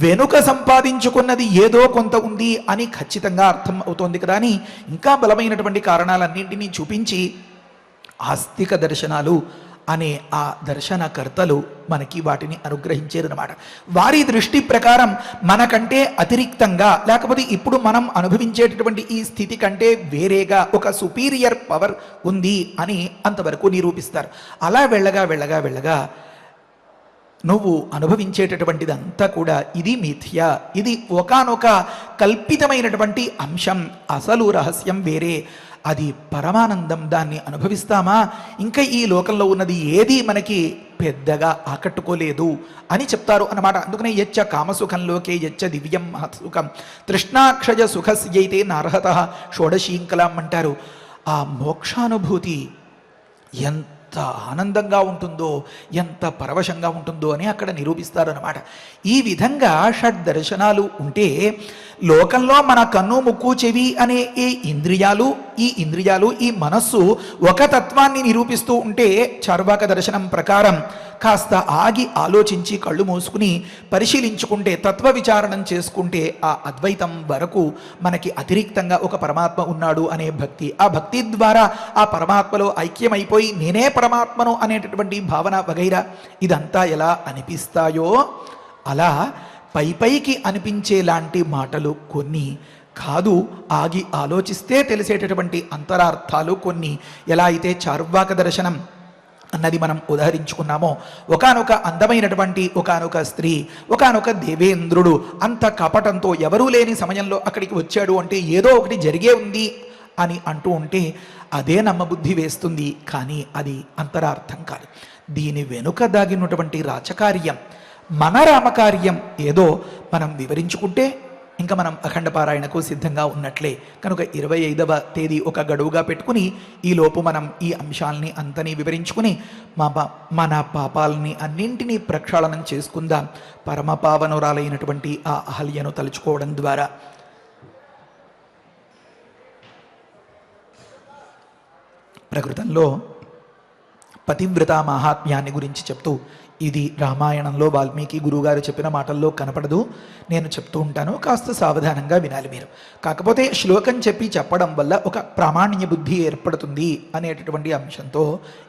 వెనుక సంపాదించుకున్నది ఏదో కొంత ఉంది అని ఖచ్చితంగా అర్థం అవుతోంది కదా అని ఇంకా బలమైనటువంటి కారణాలన్నింటినీ చూపించి ఆస్తిక దర్శనాలు అనే ఆ దర్శనకర్తలు మనకి వాటిని అనుగ్రహించారన్నమాట. వారి దృష్టి ప్రకారం మనకంటే అతిరిక్తంగా, లేకపోతే ఇప్పుడు మనం అనుభవించేటటువంటి ఈ స్థితి కంటే వేరేగా ఒక సుపీరియర్ పవర్ ఉంది అని అంతవరకు నిరూపిస్తారు. అలా వెళ్ళగా నువ్వు అనుభవించేటటువంటిదంతా కూడా ఇది మిథ్య, ఇది ఒకానొక కల్పితమైనటువంటి అంశం, అసలు రహస్యం వేరే, అది పరమానందం. దాన్ని అనుభవిస్తామా? ఇంకా ఈ లోకంలో ఉన్నది ఏది మనకి పెద్దగా ఆకట్టుకోలేదు అని చెప్తారు అన్నమాట. అందుకనే యచ్చ కామసుఖంలోకే యచ్చ దివ్యం మహత్సుఖం తృష్ణాక్షయ సుఖస్యైతే నార్హత షోడశీంకలం అంటారు. ఆ మోక్షానుభూతి ఎంత ఆనందంగా ఉంటుందో, ఎంత పరవశంగా ఉంటుందో అని అక్కడ నిరూపిస్తారన్నమాట. ఈ విధంగా షడ్ దర్శనాలు ఉంటే లోకంలో మన కన్ను ముక్కు చెవి అనే ఈ ఇంద్రియాలు ఈ మనస్సు ఒక తత్వాన్ని నిరూపిస్తూ ఉంటే చార్వాక దర్శనం ప్రకారం కాస్త ఆగి ఆలోచించి కళ్ళు మూసుకుని పరిశీలించుకుంటే, తత్వ విచారణం చేసుకుంటే ఆ అద్వైతం వరకు మనకి అతిరిక్తంగా ఒక పరమాత్మ ఉన్నాడు అనే భక్తి, ఆ భక్తి ద్వారా ఆ పరమాత్మలో ఐక్యమైపోయి నేనే పరమాత్మను అనేటటువంటి భావన వగైరా ఇదంతా ఎలా అనిపిస్తాయో అలా పైకి అనిపించేలాంటి మాటలు కొన్ని కాదు, ఆగి ఆలోచిస్తే తెలిసేటటువంటి అంతరార్థాలు కొన్ని. ఎలా అయితే చార్వాక దర్శనం అన్నది మనం ఉదహరించుకున్నామో, ఒకానొక అందమైనటువంటి ఒకానొక స్త్రీ, ఒకానొక దేవేంద్రుడు అంత కపటంతో ఎవరూ లేని సమయంలో అక్కడికి వచ్చాడు అంటే ఏదో ఒకటి జరిగే ఉంది అని అంటూ ఉంటే అదే నమ్మబుద్ధి వేస్తుంది. కానీ అది అంతరార్థం కాదు. దీని వెనుక దాగినటువంటి రాచకార్యం, మన రామకార్యం ఏదో మనం వివరించుకుంటే ఇంకా మనం అఖండ పారాయణకు సిద్ధంగా ఉన్నట్లే. కనుక 25వ తేదీ ఒక గడువుగా పెట్టుకుని ఈలోపు మనం ఈ అంశాలని అంతని వివరించుకుని మన పాపాలని అన్నింటినీ ప్రక్షాళనం చేసుకుందాం. పరమపావనురాలైనటువంటి ఆ అహల్యను తలుచుకోవడం ద్వారా. ప్రకృతంలో పతివ్రత మహాత్మ్యాన్ని గురించి చెప్తూ, ఇది రామాయణంలో వాల్మీకి గురువుగారు చెప్పిన మాటల్లో కనపడదు, నేను చెప్తూ ఉంటాను, కాస్త సావధానంగా వినాలి మీరు. కాకపోతే శ్లోకం చెప్పడం వల్ల ఒక ప్రామాణ్య బుద్ధి ఏర్పడుతుంది అనేటటువంటి అంశంతో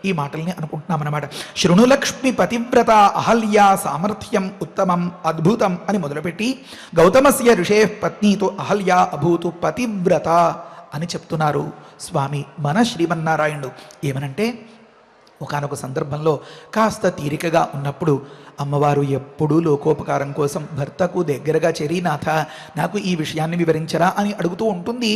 ఈ మాటల్ని అనుకుంటున్నామన్నమాట. శృణులక్ష్మి పతివ్రత అహల్యా సామర్థ్యం ఉత్తమం అద్భుతం అని మొదలుపెట్టి గౌతమస్య ఋషే పత్నితో అహల్యా అభూతు పతివ్రత అని చెప్తున్నారు స్వామి మన శ్రీమన్నారాయణుడు. ఏమనంటే, ఒకానొక సందర్భంలో కాస్త తీరికగా ఉన్నప్పుడు అమ్మవారు ఎప్పుడూ లోకోపకారం కోసం భర్తకు దగ్గరగా చేరి, నాథ నాకు ఈ విషయాన్ని వివరించరా అని అడుగుతూ ఉంటుంది.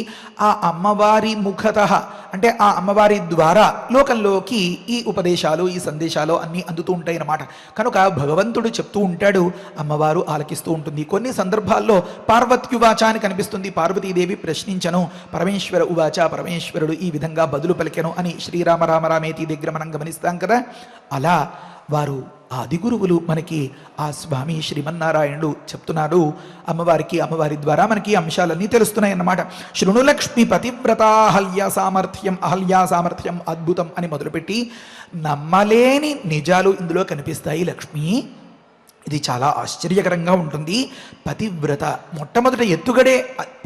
ఆ అమ్మవారి ముఖతః అంటే ఆ అమ్మవారి ద్వారా లోకంలోకి ఈ ఉపదేశాలు ఈ సందేశాలు అన్నీ అందుతూ ఉంటాయి అన్నమాట. కనుక భగవంతుడు చెప్తూ ఉంటాడు, అమ్మవారు ఆలకిస్తూ ఉంటుంది. కొన్ని సందర్భాల్లో పార్వత్యువాచ అని కనిపిస్తుంది. పార్వతీదేవి ప్రశ్నించను, పరమేశ్వర ఉవాచ, పరమేశ్వరుడు ఈ విధంగా బదులు పలికెను అని శ్రీరామ రామ రామేతి దగ్గర మనం గమనిస్తాం కదా. అలా వారు ఆదిగురువులు మనకి ఆ స్వామి శ్రీమన్నారాయణుడు చెప్తున్నాడు. అమ్మవారికి అమ్మవారి ద్వారా మనకి అంశాలన్నీ తెలుస్తున్నాయి అన్నమాట. శృణులక్ష్మి పతివ్రత అహల్యా సామర్థ్యం అద్భుతం అని మొదలుపెట్టి నమ్మలేని నిజాలు ఇందులో కనిపిస్తాయి. లక్ష్మి, ఇది చాలా ఆశ్చర్యకరంగా ఉంటుంది. పతివ్రత మొట్టమొదట ఎత్తుగడే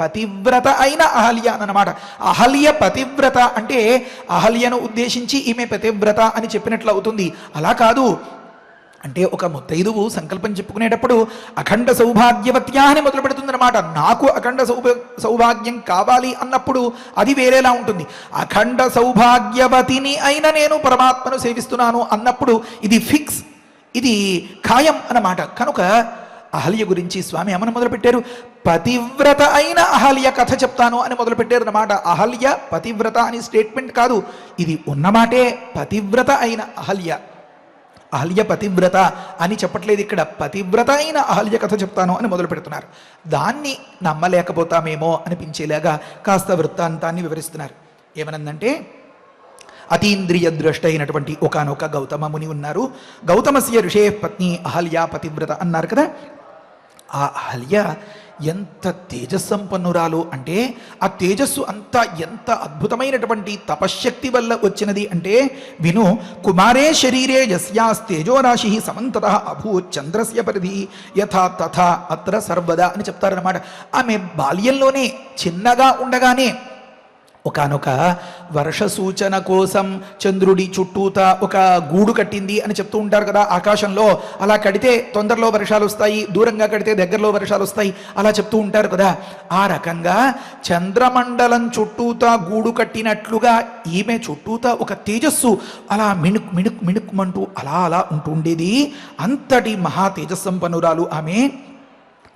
పతివ్రత అయిన అహల్య అన్నమాట. అహల్య పతివ్రత అంటే అహల్యను ఉద్దేశించి ఈమె పతివ్రత అని చెప్పినట్లు అవుతుంది. అలా కాదు. అంటే ఒక ముత్తైదువు సంకల్పం చెప్పుకునేటప్పుడు అఖండ సౌభాగ్యవత్యా అని మొదలు పెడుతుందన్నమాట. నాకు అఖండ సౌభాగ్యం కావాలి అన్నప్పుడు అది వేరేలా ఉంటుంది. అఖండ సౌభాగ్యవతిని అయిన నేను పరమాత్మను సేవిస్తున్నాను అన్నప్పుడు ఇది ఫిక్స్, ఇది ఖాయం అన్నమాట. కనుక అహల్య గురించి స్వామి ఏమని మొదలుపెట్టారు? పతివ్రత అయిన అహల్య కథ చెప్తాను అని మొదలుపెట్టారు అన్నమాట. అహల్య పతివ్రత అని స్టేట్మెంట్ కాదు, ఇది ఉన్నమాటే. పతివ్రత అయిన అహల్య, అహల్య పతివ్రత అని చెప్పట్లేదు ఇక్కడ. పతివ్రత అయిన అహల్య కథ చెప్తాను అని మొదలు పెడుతున్నారు. దాన్ని నమ్మలేకపోతామేమో అనిపించేలాగా కాస్త వృత్తాంతాన్ని వివరిస్తున్నారు. ఏమనందంటే, అతీంద్రియ దృష్టి అయినటువంటి ఒకానొక గౌతమ ముని ఉన్నారు. గౌతమస్య ఋషే పత్ని అహల్య పతివ్రత అన్నారు కదా. ఆ అహల్య ఎంత తేజస్సంపన్నురాలు అంటే, ఆ తేజస్సు అంతా ఎంత అద్భుతమైనటువంటి తపశ్శక్తి వల్ల వచ్చినది అంటే, విను, కుమారే శరీరే యస్యాస్తేజోరాశి సమంతతః అభూత్ చంద్రస్య పరిధి యథా తథా అత్ర సర్వదా అని చెప్తారన్నమాట. ఆమె బాల్యంలోనే చిన్నగా ఉండగానే ఒకానొక వర్ష సూచన కోసం చంద్రుడి చుట్టూత ఒక గూడు కట్టింది అని చెప్తూ ఉంటారు కదా ఆకాశంలో. అలా కడితే తొందరలో వర్షాలు వస్తాయి, దూరంగా కడితే దగ్గరలో వర్షాలు వస్తాయి, అలా చెప్తూ ఉంటారు కదా. ఆ రకంగా చంద్రమండలం చుట్టూత గూడు కట్టినట్లుగా ఈమె చుట్టూత ఒక తేజస్సు అలా మిణుక్మంటూ అలా అలా ఉంటూ ఉండేది. అంతటి మహా తేజస్సంపన్నురాలు ఆమె.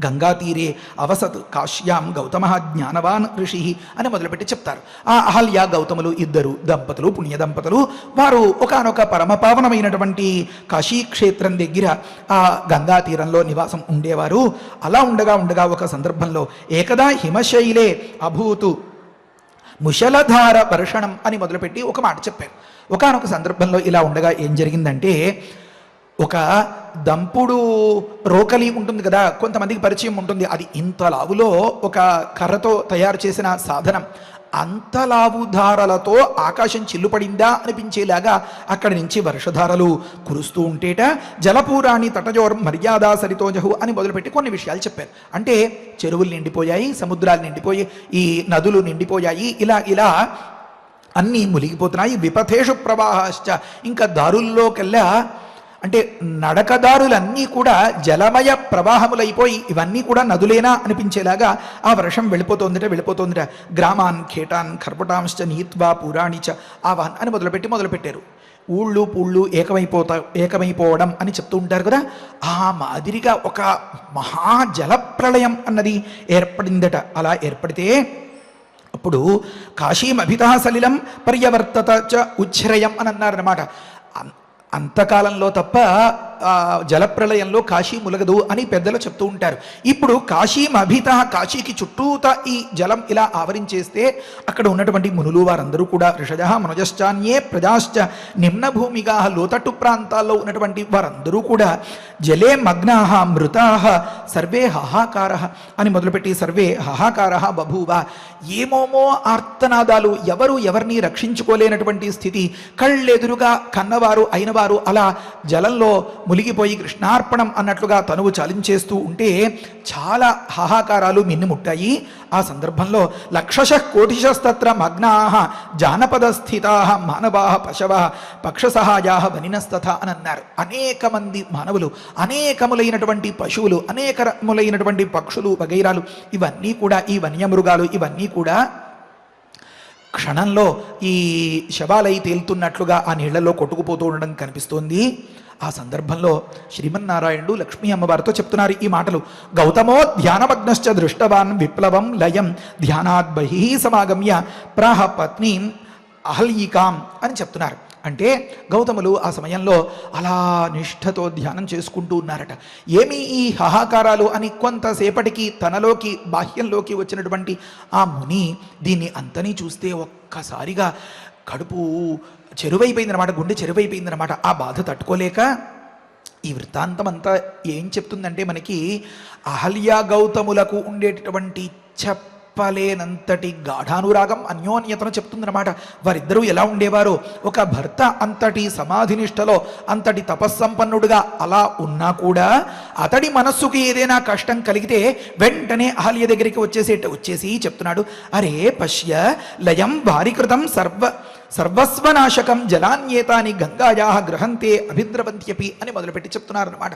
గంగా తీరే అవసత్ కాశ్యాం గౌతమ జ్ఞానవాన్ ఋషి అని మొదలుపెట్టి చెప్తారు. ఆ అహల్య గౌతములు ఇద్దరు దంపతులు, పుణ్య దంపతులు. వారు ఒకానొక పరమపావనమైనటువంటి కాశీక్షేత్రం దగ్గర ఆ గంగా తీరంలో నివాసం ఉండేవారు. అలా ఉండగా ఒక సందర్భంలో ఏకదా హిమశైలే అభూతు ముషలధార వర్షణం అని మొదలుపెట్టి ఒక మాట చెప్పారు. ఒకానొక సందర్భంలో ఇలా ఉండగా ఏం జరిగిందంటే, ఒక దంపుడు రోకలి ఉంటుంది కదా, కొంతమందికి పరిచయం ఉంటుంది. అది ఇంత లావులో ఒక కర్రతో తయారు చేసిన సాధనం. అంత లావు ధారలతో ఆకాశం చిల్లుపడిందా అనిపించేలాగా అక్కడి నుంచి వర్షధారలు కురుస్తూ ఉంటేట. జలపూరాణి తటజోరం మర్యాదా సరితోజహు అని మొదలుపెట్టి కొన్ని విషయాలు చెప్పారు. అంటే చెరువులు నిండిపోయాయి, సముద్రాలు నిండిపోయి, ఈ నదులు నిండిపోయాయి, ఇలా అన్నీ మునిగిపోతున్నాయి. విపథేషు ప్రవాహాశ్చ, ఇంకా దారుల్లోకెల్లా అంటే నడకదారులన్నీ కూడా జలమయ ప్రవాహములైపోయి ఇవన్నీ కూడా నదులేనా అనిపించేలాగా ఆ వర్షం వెళ్ళిపోతోందిట. గ్రామాన్ ఖేటాన్ ఖర్పటాంశ్చ నీత్వా పురాణిచ ఆవాన్ అని మొదలుపెట్టారు. ఊళ్ళు పూళ్ళు ఏకమైపోవడం అని చెప్తూ ఉంటారు కదా, ఆ మాదిరిగా ఒక మహాజల ప్రళయం అన్నది ఏర్పడిందట. అలా ఏర్పడితే అప్పుడు కాశీమభితా సలిలం పర్యవర్తత చ ఉచ్ఛ్రయం అని అన్నారనమాట. అంతకాలంలో తప్ప జలప్రళయంలో కాశీ ములగదు అని పెద్దలు చెప్తూ ఉంటారు. ఇప్పుడు కాశీమభిత, కాశీకి చుట్టూత ఈ జలం ఇలా ఆవరించేస్తే అక్కడ ఉన్నటువంటి మునులు వారందరూ కూడా ఋషజ మనుజశ్చాన్యే ప్రజాశ్చ నిమ్న భూమిగా, లోతట్టు ప్రాంతాల్లో ఉన్నటువంటి వారందరూ కూడా జలే మగ్నాః మృతాః సర్వే హాహాకారః అని మొదలుపెట్టి సర్వే హాహాకారః బభూవ. ఏమోమో ఆర్తనాదాలు, ఎవరు ఎవరిని రక్షించుకోలేనటువంటి స్థితి, కళ్ళెదురుగా కన్నవారు అయినవారు అలా జలంలో మునిగిపోయి కృష్ణార్పణం అన్నట్లుగా తనువు చలించేస్తూ ఉంటే చాలా హాహాకారాలు మిన్నుముట్టాయి. ఆ సందర్భంలో లక్షశః కోటిశస్తత్ర మగ్నాః జానపద స్థితాః మానవాః పశవః పక్షసహాయాః వనినస్తథ అని అన్నారు. అనేక మంది మానవులు, అనేకములైనటువంటి పశువులు, అనేకములైనటువంటి పక్షులు వగైరాలు, ఇవన్నీ కూడా ఈ వన్యమృగాలు ఇవన్నీ కూడా క్షణంలో ఈ శవాలై తేలుతున్నట్లుగా ఆ నీళ్లలో కొట్టుకుపోతూ ఉండడం కనిపిస్తోంది. ఆ సందర్భంలో శ్రీమన్నారాయణుడు లక్ష్మీ అమ్మవారితో చెప్తున్నారు ఈ మాటలు. గౌతమో ధ్యానమగ్నశ్చ దృష్టవాన్ విప్లవం లయం ధ్యానాద్ బహిః సమాగమ్య ప్రాహ పత్నీం అహల్యికాం అని చెప్తున్నారు. అంటే గౌతములు ఆ సమయంలో అలా నిష్ఠతో ధ్యానం చేసుకుంటూ ఉన్నారట. ఏమి ఈ హాహాకారాలు అని కొంతసేపటికి తనలోకి బాహ్యంలోకి వచ్చినటువంటి ఆ ముని దీన్ని అంతని చూస్తే ఒక్కసారిగా కడుపు చెరువైపోయిందనమాట, గుండె చెరువైపోయిందనమాట. ఆ బాధ తట్టుకోలేక ఈ వృత్తాంతం అంతా ఏం చెప్తుందంటే మనకి అహల్య గౌతములకు ఉండేటటువంటి చెప్పలేనంతటి గాఢానురాగం, అన్యోన్యతను చెప్తుందన్నమాట. వారిద్దరూ ఎలా ఉండేవారో, ఒక భర్త అంతటి సమాధినిష్టలో అంతటి తపస్సంపన్నుడుగా అలా ఉన్నా కూడా అతడి మనస్సుకి ఏదైనా కష్టం కలిగితే వెంటనే అహల్య దగ్గరికి వచ్చేసి చెప్తున్నాడు, అరే పశ్య లయం వారికృతం సర్వస్వనాశకం జలాన్యేతాని గంగాయా గ్రహంతే అభిద్రవంత్యపి అని మొదలుపెట్టి చెప్తున్నారన్నమాట.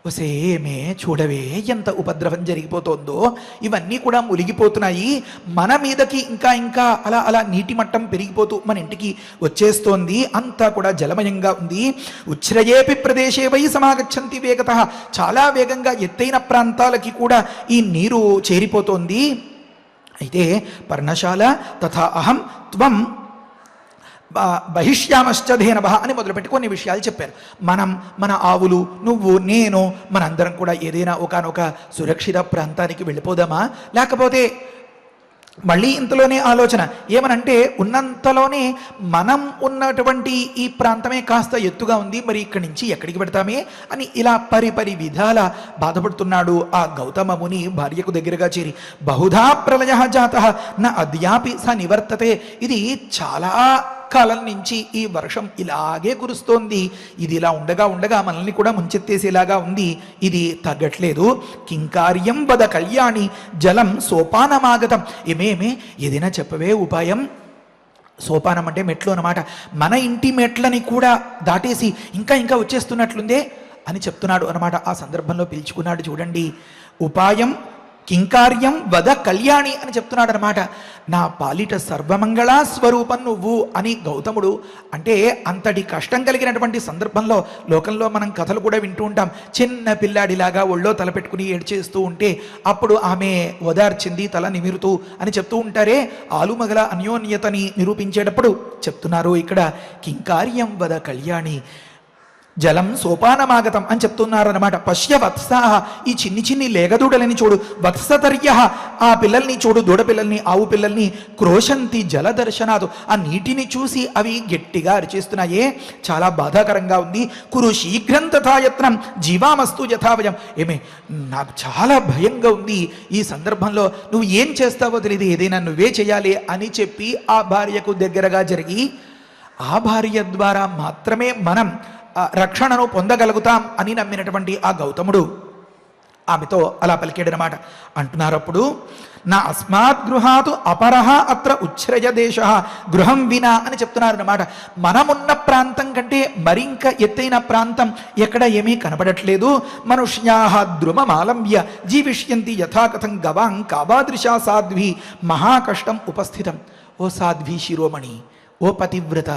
ఒసేమే చూడవే ఎంత ఉపద్రవం జరిగిపోతుందో, ఇవన్నీ కూడా మునిగిపోతున్నాయి, మన మీదకి ఇంకా ఇంకా అలా అలా నీటి మట్టం పెరిగిపోతూ మన ఇంటికి వచ్చేస్తోంది, అంతా కూడా జలమయంగా ఉంది. ఉచ్ఛ్రయేపి ప్రదేశే వై సమాగచ్చంతి వేగతః, చాలా వేగంగా ఎత్తైన ప్రాంతాలకి కూడా ఈ నీరు చేరిపోతోంది. అయితే పర్ణశాల తథా అహం త్వం బహిష్యామశ్చధేనభ అని మొదలుపెట్టి కొన్ని విషయాలు చెప్పారు. మన ఆవులు, నువ్వు, నేను, మనందరం కూడా ఏదైనా ఒకానొక సురక్షిత ప్రాంతానికి వెళ్ళిపోదామా? లేకపోతే మళ్ళీ ఇంతలోనే ఆలోచన ఏమనంటే, ఉన్నంతలోనే మనం ఉన్నటువంటి ఈ ప్రాంతమే కాస్త ఎత్తుగా ఉంది, మరి ఇక్కడి నుంచి ఎక్కడికి పెడతామే అని ఇలా పరి విధాల బాధపడుతున్నాడు ఆ గౌతమ ముని భార్యకు దగ్గరగా చేరి. బహుధా ప్రళయ జాతః న అద్యాపి స నివర్తతే. ఇది చాలా కాలం నుంచి ఈ వర్షం ఇలాగే కురుస్తోంది, ఇది ఇలా ఉండగా మనల్ని కూడా ముంచెత్తేసేలాగా ఉంది, ఇది తగ్గట్లేదు. కింకార్యం వద కళ్యాణి జలం సోపానమాగతం. ఏమేమే ఏదైనా చెప్పవే ఉపాయం. సోపానం అంటే మెట్లు అన్నమాట. మన ఇంటి మెట్లని కూడా దాటేసి ఇంకా వచ్చేస్తున్నట్లుందే అని చెప్తున్నాడు అనమాట. ఆ సందర్భంలో పిలుచుకున్నాడు చూడండి. ఉపాయం కింకార్యం వద కళ్యాణి అని చెప్తున్నాడు అనమాట. నా పాలిట సర్వమంగళ స్వరూపం నువ్వు అని గౌతముడు అంటే అంతటి కష్టం కలిగినటువంటి సందర్భంలో లోకంలో మనం కథలు కూడా వింటూ ఉంటాం. చిన్న పిల్లాడిలాగా ఒళ్ళో తలపెట్టుకుని ఏడ్చేస్తూ ఉంటే అప్పుడు ఆమె ఓదార్చింది తల నిమిరుతూ అని చెప్తూ ఉంటారే, ఆలుమగల అన్యోన్యతని నిరూపించేటప్పుడు చెప్తున్నారు ఇక్కడ కింకార్యం వద కళ్యాణి జలం సోపానమాగతం అని చెప్తున్నారన్నమాట. పశ్య వత్సాహ, ఈ చిన్ని లేగదూడలని చూడు. వత్సతర్య, ఆ పిల్లల్ని చూడు, దూడపిల్లల్ని, ఆవు పిల్లల్ని. క్రోశంతి జలదర్శనాదు, ఆ నీటిని చూసి అవి గట్టిగా అరిచేస్తున్నాయే, చాలా బాధాకరంగా ఉంది. కురు శీఘ్రం తథాయత్నం జీవామస్తు యథావయం. ఏమే నాకు చాలా భయంగా ఉంది, ఈ సందర్భంలో నువ్వు ఏం చేస్తావో తెలియదు, ఏదైనా నువ్వే చేయాలి అని చెప్పి ఆ భార్యకు దగ్గరగా జరిగి ఆ భార్య ద్వారా మాత్రమే మనం రక్షణను పొందగలుగుతాం అని నమ్మినటువంటి ఆ గౌతముడు ఆమెతో అలా పలికేడనమాట. అంటున్నారప్పుడు, నా అస్మాత్ గృహాతు అపరహ అత్ర ఉచ్ఛ్రయ దేశ గృహం వినా అని చెప్తున్నారన్నమాట. మనమున్న ప్రాంతం కంటే మరింక ఎత్తైన ప్రాంతం ఎక్కడ ఏమీ కనపడట్లేదు. మనుష్యాః ద్రుమమాలంబ్య జీవిష్యంతి యథాకథం గవాం కాబాదృశా సాధ్వి మహాకష్టం ఉపస్థితం. ఓ సాధ్వి శిరోమణి, ఓ ఓ పతివ్రత,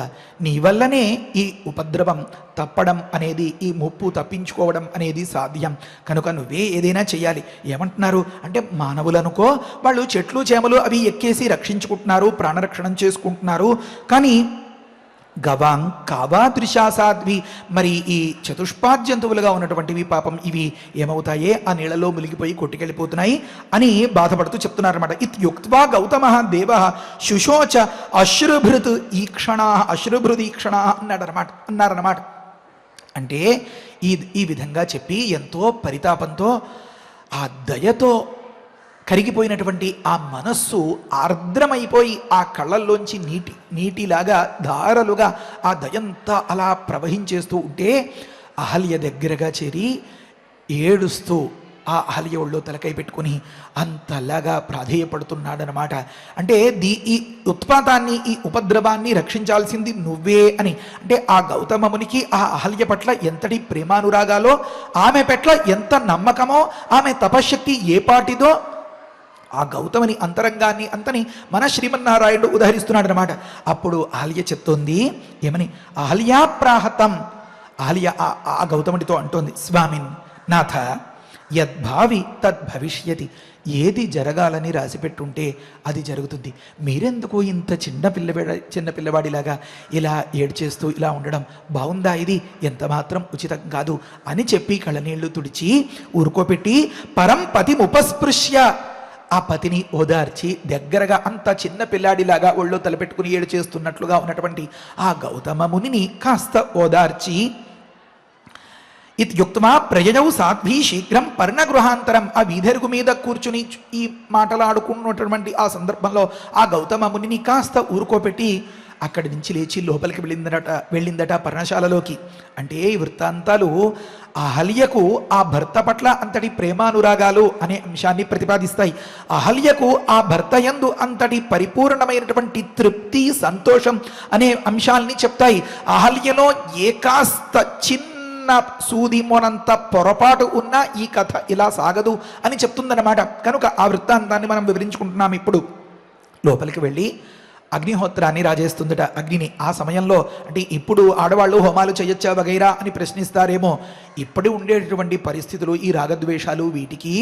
నీ వల్లనే ఈ ఉపద్రవం తప్పడం అనేది, ఈ ముప్పు తప్పించుకోవడం అనేది సాధ్యం. కనుక నువ్వే ఏదైనా చెయ్యాలి. ఏమంటున్నారు అంటే, మానవులనుకో వాళ్ళు చెట్లు చేమలు అవి ఎక్కేసి రక్షించుకుంటున్నారు, ప్రాణరక్షణం చేసుకుంటున్నారు. కానీ గవాం కావాదృశాసాద్వి, మరి ఈ చతుష్పాద్ జంతువులుగా ఉన్నటువంటివి పాపం ఇవి ఏమవుతాయే, ఆ నీళ్ళలో మునిగిపోయి కొట్టుకెళ్ళిపోతున్నాయి అని బాధపడుతూ చెప్తున్నారన్నమాట. ఇత్యుక్త్వా గౌతమ దేవ శుశోచ అశ్రుభృత్ ఈక్షణ, అశ్రుభృదీక్షణ అన్నారన్నమాట. అంటే ఈ విధంగా చెప్పి ఎంతో పరితాపంతో ఆ దయతో కరిగిపోయినటువంటి ఆ మనస్సు ఆర్ద్రమైపోయి ఆ కళ్ళల్లోంచి నీటిలాగా ధారలుగా ఆ దయంతా అలా ప్రవహించేస్తూ ఉంటే అహల్య దగ్గరగా చేరి ఏడుస్తూ ఆ అహల్య ఒళ్ళో తలకై పెట్టుకుని అంతలాగా ప్రాధేయపడుతున్నాడనమాట. అంటే ఈ ఉత్పాతాన్ని, ఈ ఉపద్రవాన్ని రక్షించాల్సింది నువ్వే అని. అంటే ఆ గౌతమమునికి ఆ అహల్య పట్ల ఎంతటి ప్రేమానురాగాలో, ఆమె పట్ల ఎంత నమ్మకమో, ఆమె తపశ్శక్తి ఏ పాటిదో ఆ గౌతమని అంతరంగాన్ని అంతని మన శ్రీమన్నారాయణుడు ఉదహరిస్తున్నాడు అనమాట. అప్పుడు అహల్య చెప్తోంది ఏమని, అహల్యా ప్రాహతం, అహల్య ఆ గౌతముడితో అంటోంది, స్వామిన్ నాథ యద్భావి తద్భవిష్యతి, ఏది జరగాలని రాసిపెట్టుంటే అది జరుగుతుంది. మీరెందుకు ఇంత చిన్న పిల్లవాడిలాగా ఇలా ఏడ్చేస్తూ ఇలా ఉండడం బాగుందా? ఇది ఎంత మాత్రం ఉచితం కాదు అని చెప్పి కళ్ళనీళ్లు తుడిచి ఊరుకోపెట్టి పరం పతి ఉపస్పృశ్య, ఆ పతిని ఓదార్చి దగ్గరగా అంత చిన్న పిల్లాడిలాగా ఒళ్ళో తలపెట్టుకుని ఏడు చేస్తున్నట్లుగా ఉన్నటువంటి ఆ గౌతమ మునిని కాస్త ఓదార్చి, ఇత్యుక్తమా ప్రజౌ సాధ్వీ శీఘ్రం పర్ణగృహాంతరం, ఆ వీధరుగు మీద కూర్చుని ఈ మాటలాడుకున్నటువంటి ఆ సందర్భంలో ఆ గౌతమ మునిని కాస్త ఊరుకోపెట్టి అక్కడి నుంచి లేచి లోపలికి వెళ్ళిందట పర్ణశాలలోకి. అంటే ఈ వృత్తాంతాలు అహల్యకు ఆ భర్త పట్ల అంతటి ప్రేమానురాగాలు అనే అంశాన్ని ప్రతిపాదిస్తాయి. అహల్యకు ఆ భర్త యందు అంతటి పరిపూర్ణమైనటువంటి తృప్తి, సంతోషం అనే అంశాల్ని చెప్తాయి. అహల్యలో ఏ కాస్త చిన్న సూది మోనంత పొరపాటు ఉన్న ఈ కథ ఇలా సాగదు అని చెప్తుందన్నమాట. కనుక ఆ వృత్తాంతాన్ని మనం వివరించుకుంటున్నాం. ఇప్పుడు లోపలికి వెళ్ళి అగ్నిహోత్రాన్ని రాజేస్తుందట, అగ్నిని. ఆ సమయంలో అంటే ఇప్పుడు ఆడవాళ్ళు హోమాలు చేయొచ్చా వగైరా అని ప్రశ్నిస్తారేమో. ఇప్పుడు ఉండేటటువంటి పరిస్థితులు, ఈ రాగద్వేషాలు, వీటికి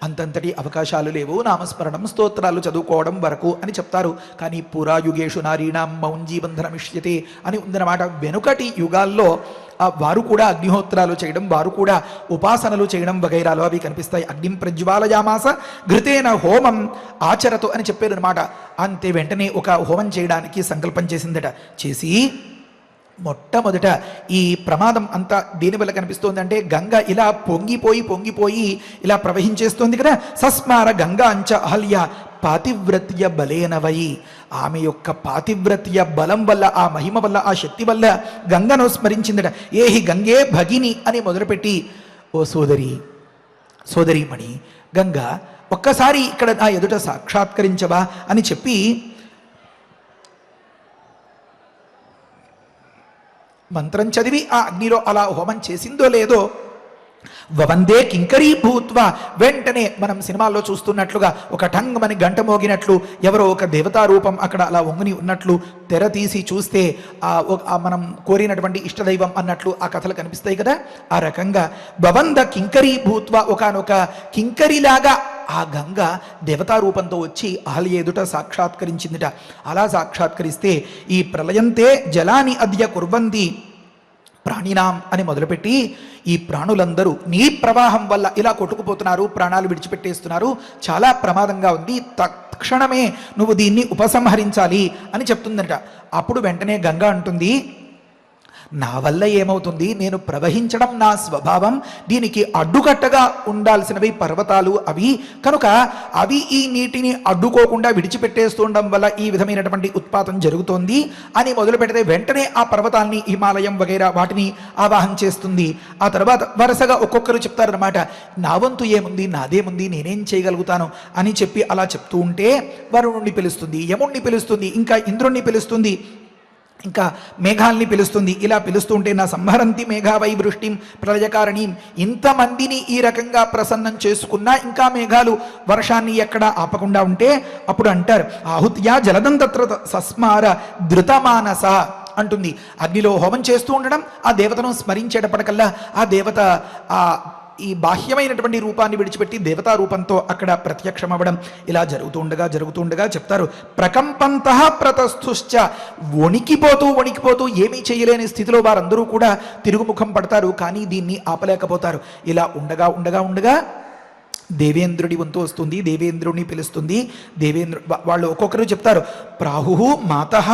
అంతంతటి అవకాశాలు లేవు. నామస్మరణం, స్తోత్రాలు చదువుకోవడం వరకు అని చెప్తారు. కానీ పురాయుగేషు నారీణాం మౌంజీబంధనమిష్యతే అని ఉందన్నమాట. వెనుకటి యుగాల్లో వారు కూడా అగ్నిహోత్రాలు చేయడం, వారు కూడా ఉపాసనలు చేయడం వగైరాలు అవి కనిపిస్తాయి. అగ్నిం ప్రజ్వాలయామాస ఘృతేన హోమం ఆచరతు అని చెప్పారనమాట. అంతే వెంటనే ఒక హోమం చేయడానికి సంకల్పం చేసిందట. చేసి మొట్టమొదట ఈ ప్రమాదం అంతా దేనివల్ల కనిపిస్తోంది అంటే, గంగ ఇలా పొంగిపోయి ఇలా ప్రవహించేస్తోంది కదా. సస్మార గంగా అంచ అహల్య పాతివ్రత్య బలేనవై, ఆమె యొక్క పాతివ్రత్య బలం వల్ల, ఆ మహిమ వల్ల, ఆ శక్తి వల్ల గంగను స్మరించిందట. ఏహి గంగే భగిని అని మొదలుపెట్టి, ఓ సోదరీమణి గంగ, ఒక్కసారి ఇక్కడ నా ఎదుట సాక్షాత్కరించవా అని చెప్పి మంత్రం చదివి ఆ అగ్నిలో అలా హోమం చేసిందో లేదో, వవందే కింకరీ భూత్వ, వెంటనే మనం సినిమాల్లో చూస్తున్నట్లుగా ఒక టంగ్ మని గంట మోగినట్లు ఎవరో ఒక దేవతా రూపం అక్కడ అలా వంగుని ఉన్నట్లు తెర తీసి చూస్తే మనం కోరినటువంటి ఇష్టదైవం అన్నట్లు ఆ కథలు కనిపిస్తాయి కదా. ఆ రకంగా వవంద కింకరీ భూత్వ, ఒకనొక కింకరిలాగా ఆ గంగ దేవతా రూపంతో వచ్చి అహల్య ఎదుట సాక్షాత్కరించిందిట. అలా సాక్షాత్కరిస్తే ఈ ప్రళయంతే జలాని అద్య కుర్వంతి ప్రాణినాం అని మొదలుపెట్టి ఈ ప్రాణులందరూ నీ ప్రవాహం వల్ల ఇలా కొట్టుకుపోతున్నారు, ప్రాణాలు విడిచిపెట్టేస్తున్నారు, చాలా ప్రమాదంగా ఉంది, తక్షణమే నువ్వు దీన్ని ఉపసంహరించాలి అని చెప్తుందట. అప్పుడు వెంటనే గంగ అంటుంది, నా వల్ల ఏమవుతుంది, నేను ప్రవహించడం నా స్వభావం, దీనికి అడ్డుకట్టగా ఉండాల్సినవి పర్వతాలు అవి, కనుక అవి ఈ నీటిని అడ్డుకోకుండా విడిచిపెట్టేస్తుండడం వల్ల ఈ విధమైనటువంటి ఉత్పాతం జరుగుతోంది అని మొదలు పెడితే వెంటనే ఆ పర్వతాల్ని, హిమాలయం వగైరా వాటిని ఆవాహన చేస్తుంది. ఆ తర్వాత వరుసగా ఒక్కొక్కరు చెప్తారనమాట, నా వంతు ఏముంది, నాదేముంది, నేనేం చేయగలుగుతాను అని చెప్పి అలా చెప్తూ ఉంటే వరుణుణ్ణి పిలుస్తుంది, యముణ్ణి పిలుస్తుంది, ఇంకా ఇంద్రుణ్ణి పిలుస్తుంది. ఇంకా మేఘాల్ని పిలుస్తుంది. ఇలా పిలుస్తుంటే నా సంహరంతి మేఘావై వృష్టిం ప్రళయకారణీం, ఇంతమందిని ఈ రకంగా ప్రసన్నం చేసుకున్నా ఇంకా మేఘాలు వర్షాన్ని ఎక్కడ ఆపకుండా ఉంటే అప్పుడు అంటారు ఆహుత్యా జలదం తత్ర సస్మార ధృతమానస అంటుంది. అగ్నిలో హోమం చేస్తూ ఉండడం, ఆ దేవతను స్మరించేటప్పటికల్లా ఆ దేవత ఆ ఈ బాహ్యమైనటువంటి రూపాన్ని విడిచిపెట్టి దేవతా రూపంతో అక్కడ ప్రత్యక్షమవ్వడం, ఇలా జరుగుతూ ఉండగా చెప్తారు ప్రకంపంతః ప్రతస్థుశ్చ, వణికిపోతూ ఏమీ చేయలేని స్థితిలో వారందరూ కూడా తిరుగుముఖం పడతారు. కానీ దీన్ని ఆపలేకపోతారు. ఇలా ఉండగా దేవేంద్రుడి వంతు వస్తుంది. దేవేంద్రుడిని పిలుస్తుంది. వాళ్ళు ఒక్కొక్కరు చెప్తారు ప్రాహు మాతః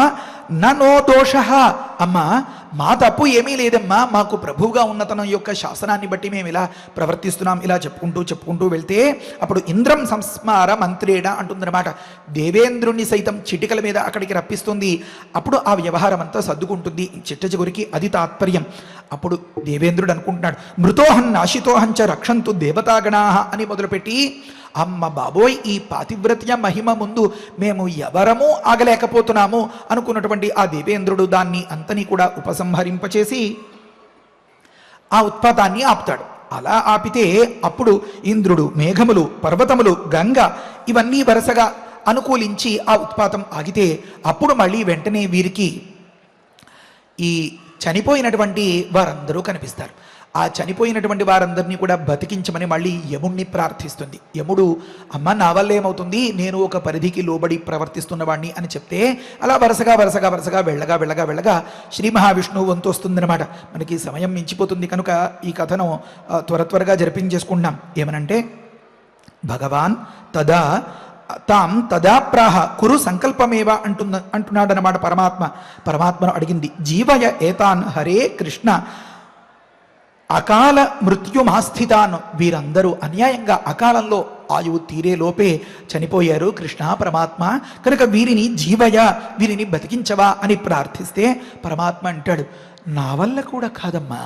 నో దోష, అమ్మా మా తప్పు ఏమీ లేదమ్మా, మాకు ప్రభువుగా ఉన్న తన యొక్క శాసనాన్ని బట్టి మేము ఇలా ప్రవర్తిస్తున్నాం. ఇలా చెప్పుకుంటూ వెళ్తే అప్పుడు ఇంద్రం సంస్మార మంత్రేణ అంటుందన్నమాట. దేవేంద్రుణ్ణి సైతం చిటికల మీద అక్కడికి రప్పిస్తుంది. అప్పుడు ఆ వ్యవహారం అంతా సర్దుకుంటుంది. చిట్ట చివరికి అది తాత్పర్యం. అప్పుడు దేవేంద్రుడు అనుకుంటున్నాడు మృతోహం నాశితోహంచ రక్షంతు దేవతాగణా అని మొదలుపెట్టి అమ్మ బాబోయ్ ఈ పాతివ్రత్య మహిమ ముందు మేము ఎవరమూ ఆగలేకపోతున్నాము అనుకున్నటువంటి ఆ దేవేంద్రుడు దాన్ని అంతని కూడా ఉపసంహరింపచేసి ఆ ఉత్పాతాన్ని ఆపుతాడు. అలా ఆపితే అప్పుడు ఇంద్రుడు, మేఘములు, పర్వతములు, గంగ ఇవన్నీ వరుసగా అనుకూలించి ఆ ఉత్పాతం ఆగితే అప్పుడు మళ్ళీ వెంటనే వీరికి ఈ చనిపోయినటువంటి వారందరూ కనిపిస్తారు. ఆ చనిపోయినటువంటి వారందరినీ కూడా బతికించమని మళ్ళీ యముణ్ణి ప్రార్థిస్తుంది. యముడు అమ్మ నా వల్ల ఏమవుతుంది, నేను ఒక పరిధికి లోబడి ప్రవర్తిస్తున్నవాడిని అని చెప్తే అలా వరుసగా వెళ్ళగా శ్రీ మహావిష్ణువు వంతు వస్తుందన్నమాట. మనకి సమయం మించిపోతుంది కనుక ఈ కథను త్వరగా జరిపించేసుకుంటున్నాం. ఏమనంటే భగవాన్ తదా ప్రాహ కురు సంకల్పమేవ అంటున్నాడనమాట పరమాత్మను అడిగింది. జీవయ ఏతాన్ హరే కృష్ణ అకాల మృత్యుమాస్థితాన్, వీరందరూ అన్యాయంగా అకాలంలో ఆయువు తీరే లోపే చనిపోయారు కృష్ణ పరమాత్మ, కనుక వీరిని జీవయ, వీరిని బతికించవా అని ప్రార్థిస్తే పరమాత్మ అంటాడు నా వల్ల కూడా కాదమ్మా,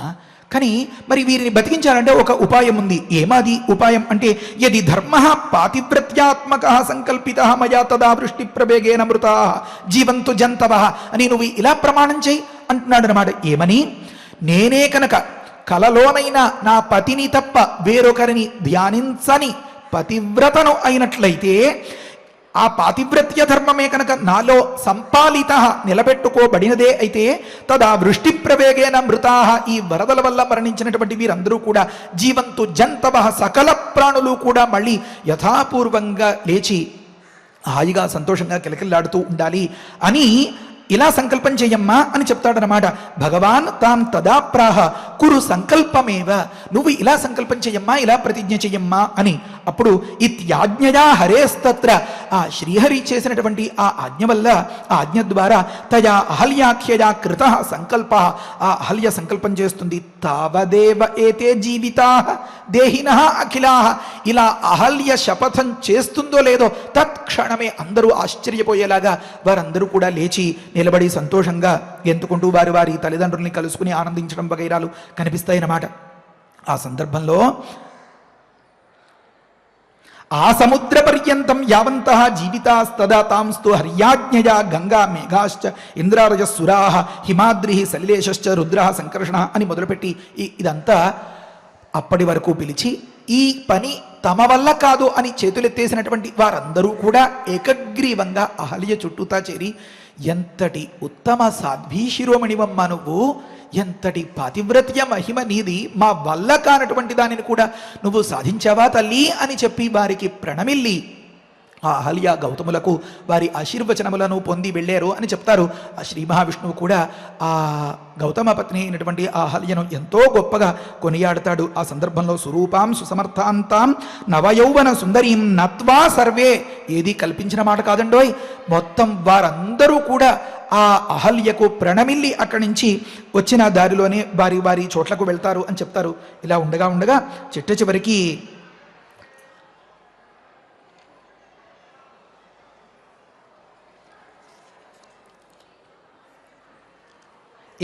కానీ మరి వీరిని బతికించాలంటే ఒక ఉపాయం ఉంది. ఏమాది ఉపాయం అంటే యది ధర్మ పాతివ్రత్యాత్మక సంకల్పిత మయా తదా వృష్టి ప్రవేగేన మృతా జీవంతు జంతవ అని నువ్వు ఇలా ప్రమాణం చేయి అంటున్నాడు అనమాట. ఏమని, నేనే కనుక కలలోనైనా నా పతిని తప్ప వేరొకరిని ధ్యానించని పతివ్రతను అయినట్లయితే ఆ పాతివ్రత్య ధర్మమే కనుక నాలో సంపాలిత నిలబెట్టుకోబడినదే అయితే తదా వృష్టి ప్రవేగేన మృతా, ఈ వరదల వల్ల మరణించినటువంటి వీరందరూ కూడా జీవంతు జంతవ, సకల ప్రాణులు కూడా మళ్ళీ యథాపూర్వంగా లేచి హాయిగా సంతోషంగా కిలకిల్లాడుతూ ఉండాలి అని ఇలా సంకల్పం చెయ్యమ్మా అని చెప్తాడనమాట. భగవాన్ తాం తదా ప్రాహ కురు సంకల్పమేవ, నువ్వు ఇలా సంకల్పం చెయ్యమ్మా, ఇలా ప్రతిజ్ఞ చెయ్యమ్మా అని. అప్పుడు ఇత్యాజ్ఞయా హరేస్తత్ర, ఆ శ్రీహరి చేసినటువంటి ఆ ఆజ్ఞ వల్ల, ఆ ఆజ్ఞ ద్వారా తయా అహల్యాఖ్యయా కృత సంకల్ప, ఆ అహల్య సంకల్పం చేస్తుంది తావదేవ ఏతే జీవితా దేహినః అఖిలాః, ఇలా అహల్య శపథం చేస్తుందో లేదో తత్క్షణమే అందరూ ఆశ్చర్యపోయేలాగా వారందరూ కూడా లేచి నిలబడి సంతోషంగా గెంతుకుంటూ వారి తల్లిదండ్రుల్ని కలుసుకుని ఆనందించడం వగైరాలు కనిపిస్తాయన్నమాట. ఆ సందర్భంలో ఆ సముద్ర పర్యంతం యావంతః జీవితాస్తదా తాంస్తు హర్యాజ్ఞయా గంగా మేఘాశ్చ ఇంద్రారజస్సురాః హిమాద్రిః సలిలేశశ్చ రుద్రః సంకర్షణః అని మొదలుపెట్టి ఇదంతా అప్పటి వరకు పిలిచి ఈ పని తమ వల్ల కాదు అని చేతులెత్తేసినటువంటి వారందరూ కూడా ఏకగ్రీవంగా అహల్య చుట్టూతా చేరి ఎంతటి ఉత్తమ సాధ్వీ శిరోమణివమ్మ నువ్వు, ఎంతటి పాతివ్రత్య మహిమ నీది, మా వల్ల కానటువంటి దానిని కూడా నువ్వు సాధించావా తల్లి అని చెప్పి వారికి ప్రణమిల్లి ఆ అహల్య గౌతములకు వారి ఆశీర్వచనములను పొంది వెళ్ళారు అని చెప్తారు. ఆ శ్రీ మహావిష్ణువు కూడా ఆ గౌతమ పత్ని అయినటువంటి ఆ అహల్యను ఎంతో గొప్పగా కొనియాడతాడు. ఆ సందర్భంలో సురూపాం సుసమర్థాంతాం నవయౌవన సుందరీం నత్వా సర్వే, ఏది కల్పించిన మాట కాదండోయ్, మొత్తం వారందరూ కూడా ఆ అహల్యకు ప్రణమిల్లి అక్కడి నుంచి వచ్చిన దారిలోనే వారి చోట్లకు వెళ్తారు అని చెప్తారు. ఇలా ఉండగా చిట్ట చివరికి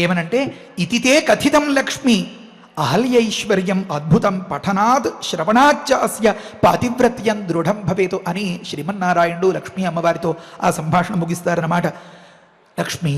ఏమనంటే ఇతితే కథితం లక్ష్మి అహల్యైశ్వర్యం అద్భుతం పఠనాద్ శ్రవణాచ్చ అస్య పాతివ్రత్యం దృఢం భవేతు అని శ్రీమన్నారాయణుడు లక్ష్మీ అమ్మవారితో ఆ సంభాషణ ముగిస్తారన్నమాట. లక్ష్మి,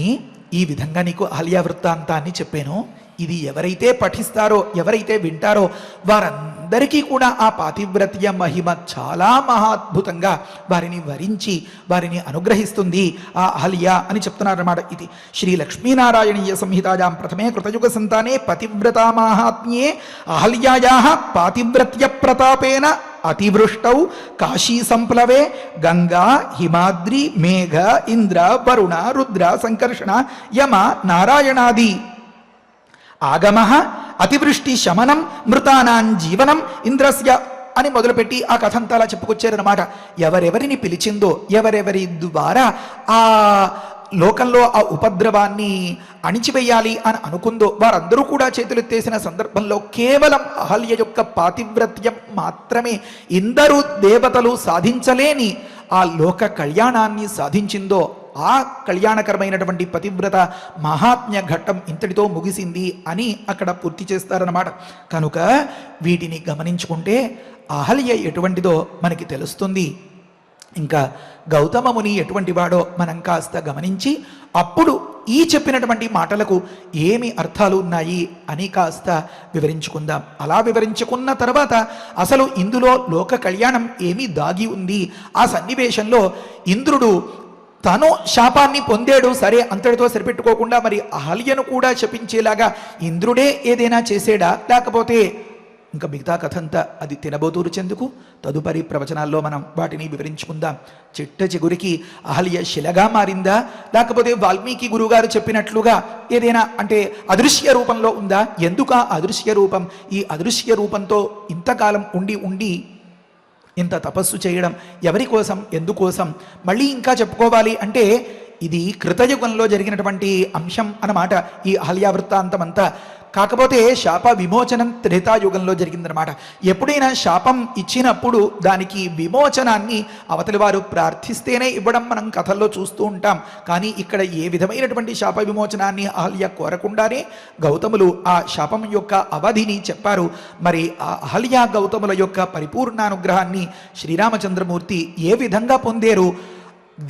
ఈ విధంగా నీకు అహల్య వృత్తాంతాన్ని చెప్పాను. ఇది ఎవరైతే పఠిస్తారో, ఎవరైతే వింటారో వారందరికీ కూడా ఆ పాతివ్రత్య మహిమ చాలా మహాద్భుతంగా వారిని వరించి వారిని అనుగ్రహిస్తుంది ఆ అహల్య అని చెప్తున్నారన్నమాట. ఇది శ్రీ లక్ష్మీనారాయణీయ సంహితాయాం ప్రథమే కృతయుగ సంతానే పతివ్రతా మాహాత్మ్యే అహల్యాయా పాతివ్రత్య ప్రతాపేన అతివృష్టౌ కాశీ సంప్లవే గంగా హిమాద్రి మేఘ ఇంద్ర వరుణ రుద్ర సంకర్షణ యమ నారాయణాది ఆగమ అతివృష్టి శమనం మృతానాం జీవనం ఇంద్రస్య అని మొదలుపెట్టి ఆ కథంతా అలా చెప్పుకొచ్చారనమాట. ఎవరెవరిని పిలిచిందో, ఎవరెవరి ద్వారా ఆ లోకంలో ఆ ఉపద్రవాన్ని అణిచివేయాలి అని అనుకుందో వారందరూ కూడా చేతులెత్తేసిన సందర్భంలో కేవలం అహల్య యొక్క పాతివ్రత్యం మాత్రమే ఇందరూ దేవతలు సాధించలేని ఆ లోక కళ్యాణాన్ని సాధించిందో ఆ కళ్యాణకరమైనటువంటి పతివ్రత మహాత్మ్య ఘట్టం ఇంతటితో ముగిసింది అని అక్కడ పూర్తి చేస్తారన్నమాట. కనుక వీటిని గమనించుకుంటే అహల్య ఎటువంటిదో మనకి తెలుస్తుంది. ఇంకా గౌతమ ముని ఎటువంటి వాడో మనం కాస్త గమనించి అప్పుడు ఈ చెప్పినటువంటి మాటలకు ఏమి అర్థాలు ఉన్నాయి అని కాస్త వివరించుకుందాం. అలా వివరించుకున్న తర్వాత అసలు ఇందులో లోక కళ్యాణం ఏమి దాగి ఉంది, ఆ సన్నివేశంలో ఇంద్రుడు తను శాపాన్ని పొందాడు, సరే అంతటితో సరిపెట్టుకోకుండా మరి అహల్యను కూడా శపించేలాగా ఇంద్రుడే ఏదైనా చేసేడా, లేకపోతే ఇంకా మిగతా కథంతా అది తినబోతూరు చెందుకు తదుపరి ప్రవచనాల్లో మనం వాటిని వివరించుకుందాం. చిట్ట చిగురికి అహల్య శిలగా మారిందా, లేకపోతే వాల్మీకి గురువుగారు చెప్పినట్లుగా ఏదైనా అంటే అదృశ్య రూపంలో ఉందా? ఎందుకు అదృశ్య రూపం? ఈ అదృశ్య రూపంతో ఇంతకాలం ఉండి ఇంత తపస్సు చేయడం ఎవరి కోసం, ఎందుకోసం? మళ్ళీ ఇంకా చెప్పుకోవాలి అంటే ఇది కృతయుగంలో జరిగినటువంటి అంశం అన్నమాట ఈ అహల్య వృత్తాంతం అంతా. కాకపోతే శాప విమోచనం త్రేతాయుగంలో జరిగిందనమాట. ఎప్పుడైనా శాపం ఇచ్చినప్పుడు దానికి విమోచనాన్ని అవతలి వారు ప్రార్థిస్తేనే ఇవ్వడం మనం కథల్లో చూస్తూ ఉంటాం. కానీ ఇక్కడ ఏ విధమైనటువంటి శాప విమోచనాన్ని అహల్య కోరకుండానే గౌతములు ఆ శాపం యొక్క అవధిని చెప్పారు. మరి ఆ అహల్య గౌతముల యొక్క పరిపూర్ణానుగ్రహాన్ని శ్రీరామచంద్రమూర్తి ఏ విధంగా పొందేరు,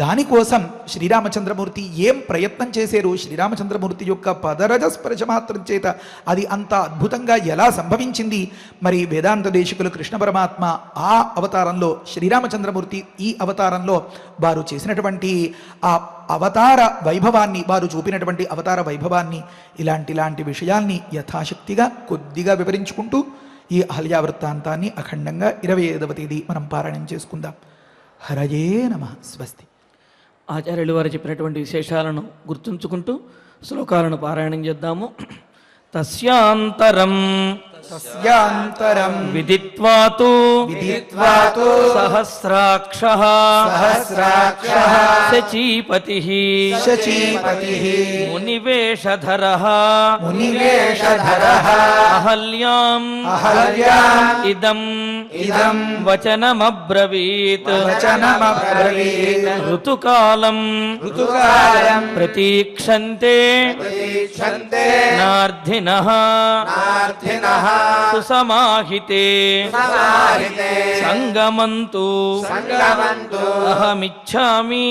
దానికోసం శ్రీరామచంద్రమూర్తి ఏం ప్రయత్నం చేశారు, శ్రీరామచంద్రమూర్తి యొక్క పదరజ స్పర్శ మాత్రం చేత అది అంత అద్భుతంగా ఎలా సంభవించింది, మరి వేదాంత దేశికులు కృష్ణ పరమాత్మ ఆ అవతారంలో, శ్రీరామచంద్రమూర్తి ఈ అవతారంలో వారు చేసినటువంటి ఆ అవతార వైభవాన్ని, వారు చూపినటువంటి అవతార వైభవాన్ని, ఇలాంటి విషయాల్ని యథాశక్తిగా కొద్దిగా వివరించుకుంటూ ఈ అహల్య వృత్తాంతాన్ని అఖండంగా 25వ తేదీ మనం పారాయణం చేసుకుందాం. హరయే నమః. స్వస్తి. ఆచార్యులు వారు చెప్పినటువంటి విశేషాలను గుర్తుంచుకుంటూ శ్లోకాలను పారాయణం చేద్దాము. తస్యాంతరం విదిత్వాతు సహస్రాక్షః శచీపతిః మునివేషధరః అహల్యాం ఇదం వచనమబ్రవీత్ ఋతుకాలం ప్రతీక్షంతే నార్ధినః సుసమాహితే సంగమంతు అహమిచ్ఛామి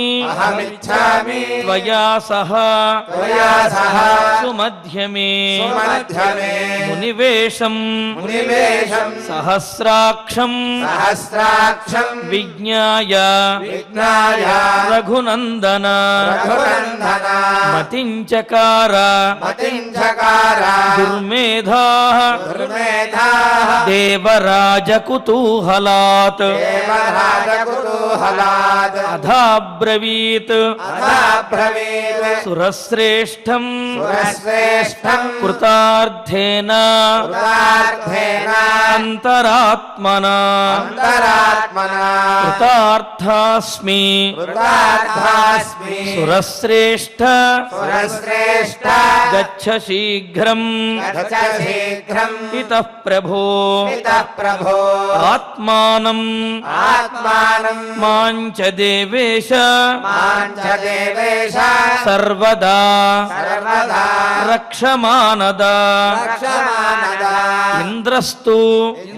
త్వయా సహ సుమధ్యమే మునివేషం సహస్రాక్షం విజ్ఞాయ రఘునందన మతించకార దుర్మేధా దేవరాజకుతూహలాత్ అథాబ్రవీత్ సురశ్రేష్టం కృతార్థేన అంతరాత్మనా కృతార్థాస్మి సురశ్రేష్ఠ గచ్చ శీఘ్రం ఇతః ప్రభో ఆత్మానం మాంచ దేవేశ సర్వదా రక్షమానద ఇంద్రస్తు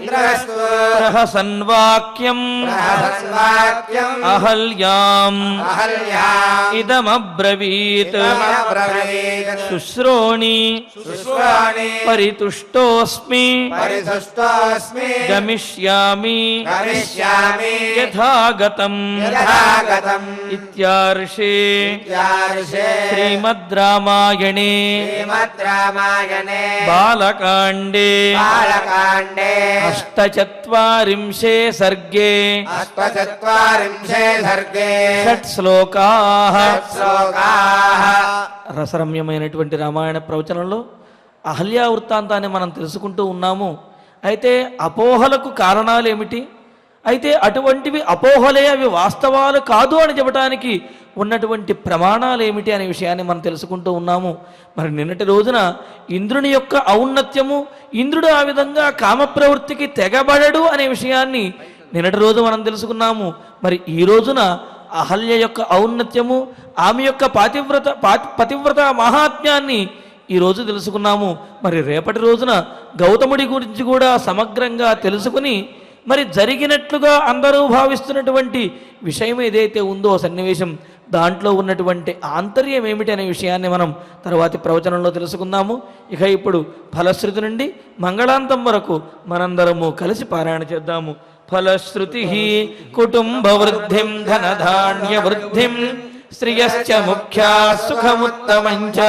ఇంద్రస్తు ప్రహసన్వాక్యం ప్రహసన్వాక్యం అహల్యాం అహల్యా ఇదమబ్రవీత్ ఇదమబ్రవీత్ శుశ్రోణి శుశ్రాణి పరితుష్టోస్మి పరితుష్టోస్మి గమిష్యామి గమిష్యామి యథాగతం యథాగతం ఇత్యార్షే ఇత్యార్షే శ్రీమద్ రామాయణే శ్రీమద్ రామాయణే బాలకాండే బాలకాండే అష్టచత్వారింశే సర్గే అష్టచత్వారింశే సర్గే షట్ శ్లోకాః శ్లోకాః రసరమ్యమైనటువంటి రామాయణ ప్రవచనంలో అహల్యా వృత్తాంతాన్ని మనం తెలుసుకుంటూ ఉన్నాము. అయితే అపోహలకు కారణాలు ఏమిటి, అయితే అటువంటివి అపోహలే అవి వాస్తవాలు కాదు అని చెప్పడానికి ఉన్నటువంటి ప్రమాణాలు ఏమిటి అనే విషయాన్ని మనం తెలుసుకుంటూ ఉన్నాము. మరి నిన్నటి రోజున ఇంద్రుని యొక్క ఔన్నత్యము, ఇంద్రుడు ఆ విధంగా కామ ప్రవృత్తికి తెగబడడు అనే విషయాన్ని నిన్నటి రోజు మనం తెలుసుకున్నాము. మరి ఈ రోజున అహల్య యొక్క ఔన్నత్యము, ఆమె యొక్క పతివ్రత మహాత్మ్యాన్ని ఈరోజు తెలుసుకున్నాము. మరి రేపటి రోజున గౌతముడి గురించి కూడా సమగ్రంగా తెలుసుకుని మరి జరిగినట్లుగా అందరూ భావిస్తున్నటువంటి విషయం ఏదైతే ఉందో సన్నివేశం, దాంట్లో ఉన్నటువంటి ఆంతర్యం ఏమిటి అనే విషయాన్ని మనం తర్వాతి ప్రవచనంలో తెలుసుకుందాము. ఇక ఇప్పుడు ఫలశ్రుతి నుండి మంగళాంతం వరకు మనందరము కలిసి పారాయణ చేద్దాము. ఫలశ్రుతి కుటుంబ వృద్ధిం ధనధాన్య వృద్ధిం శ్రియశ్చ ముఖ్యా సుఖముత్తమంచ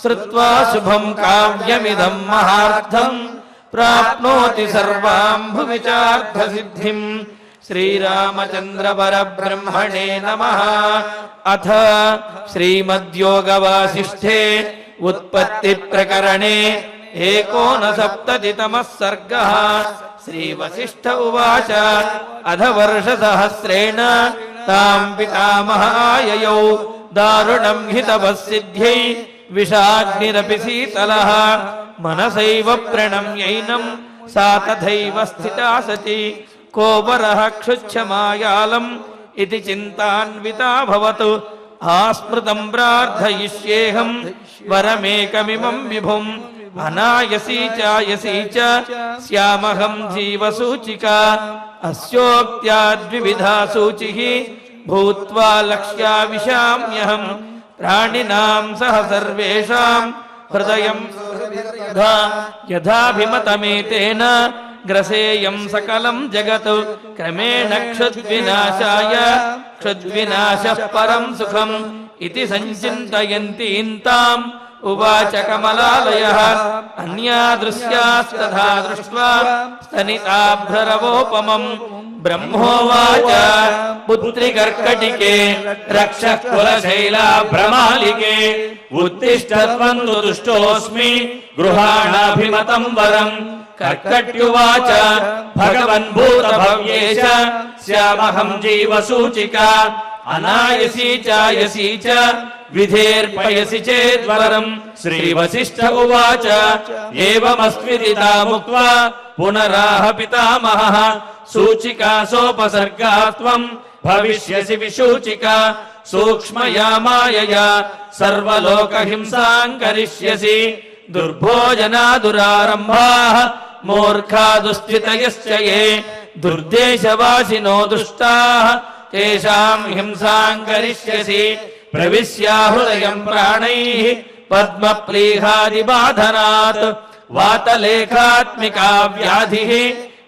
శ్రుత్వా శుభం కావ్యమిదం మహార్థం ప్రాప్నోతి సర్వాం భువి చార్థ సిద్ధిం. శ్రీరామచంద్ర పరబ్రహ్మణే నమః. అథ శ్రీమద్యోగవాసిష్ఠే ఉత్పత్తి ప్రకరణే ఏకోనసప్తతితమః సర్గః. శ్రీవసిష్ఠ ఉవాచ అధ వర్షసహస్రేణ తాం పితామహాయయౌ దారుణం హి తపస్సిద్ధ్యై విషాగ్నిరపి శీతలః మనసైవ ప్రణమ్యైనం సా తథైవ స్థితా సతి కోపరః క్షుచ్ఛమాయాలం ఇతి చింతాన్వితాభవతు. ఆస్మృతం ప్రార్థయిష్యేహం వరమేకమిమం విభుం అనాయసీ చాయసీ చ శ్యామహం జీవసూచికా. అస్యోక్త్యా ద్వివిధా సూచిః భూత్వా లక్ష్యావిశామ్యహం ప్రాణినాం సహ సర్వేషాం హృదయం యథాభిమతమేతేన గ్రసేయం సకలం జగత్ క్రమేణ క్షుద్వినాశాయ క్షుద్వినాశః పరం సుఖం ఇతి సంచింతయంతీంతాం ఉవాచ కమలాలయః. అన్యాదృశ్యాస్తథా దృష్ట్వా స్తనితాభ్రరవోపమం బ్రహ్మోవాచ పుత్రికర్కటికే రక్షః కులశైలాభ్రమాలికే ఉత్తిష్ఠత్వంతు దుష్టోస్మి గృహాణాభిమతం వరం. కర్కట్యువాచ భగవన్ భూతభవ్యేశ శ్యామహం జీవసూచికా అనాయసీ చాయసీ చ విధేర్పయసి చేద్వరం. శ్రీవసిష్ఠ ఉవాచ ఏవమస్మిదితా ముక్త్వా పునరాహ పితామహః సూచికా సోపసర్గా త్వం భవిష్యసి విశూచికా. సూక్ష్మయా మాయయా సర్వలోకహింసాం కరిష్యసి. దుర్భోజనా దురారంభాః మూర్ఖా దుస్థితయశ్చ ఏ దుర్దేశవాసినో దుష్టాః తేషాం హింసాం కరిష్యసి. ప్రవిశ్యాహృదయం ప్రాణైః పద్మప్లీహాదిబాధనాత్ వాతలేఖాత్మికా వ్యాధిః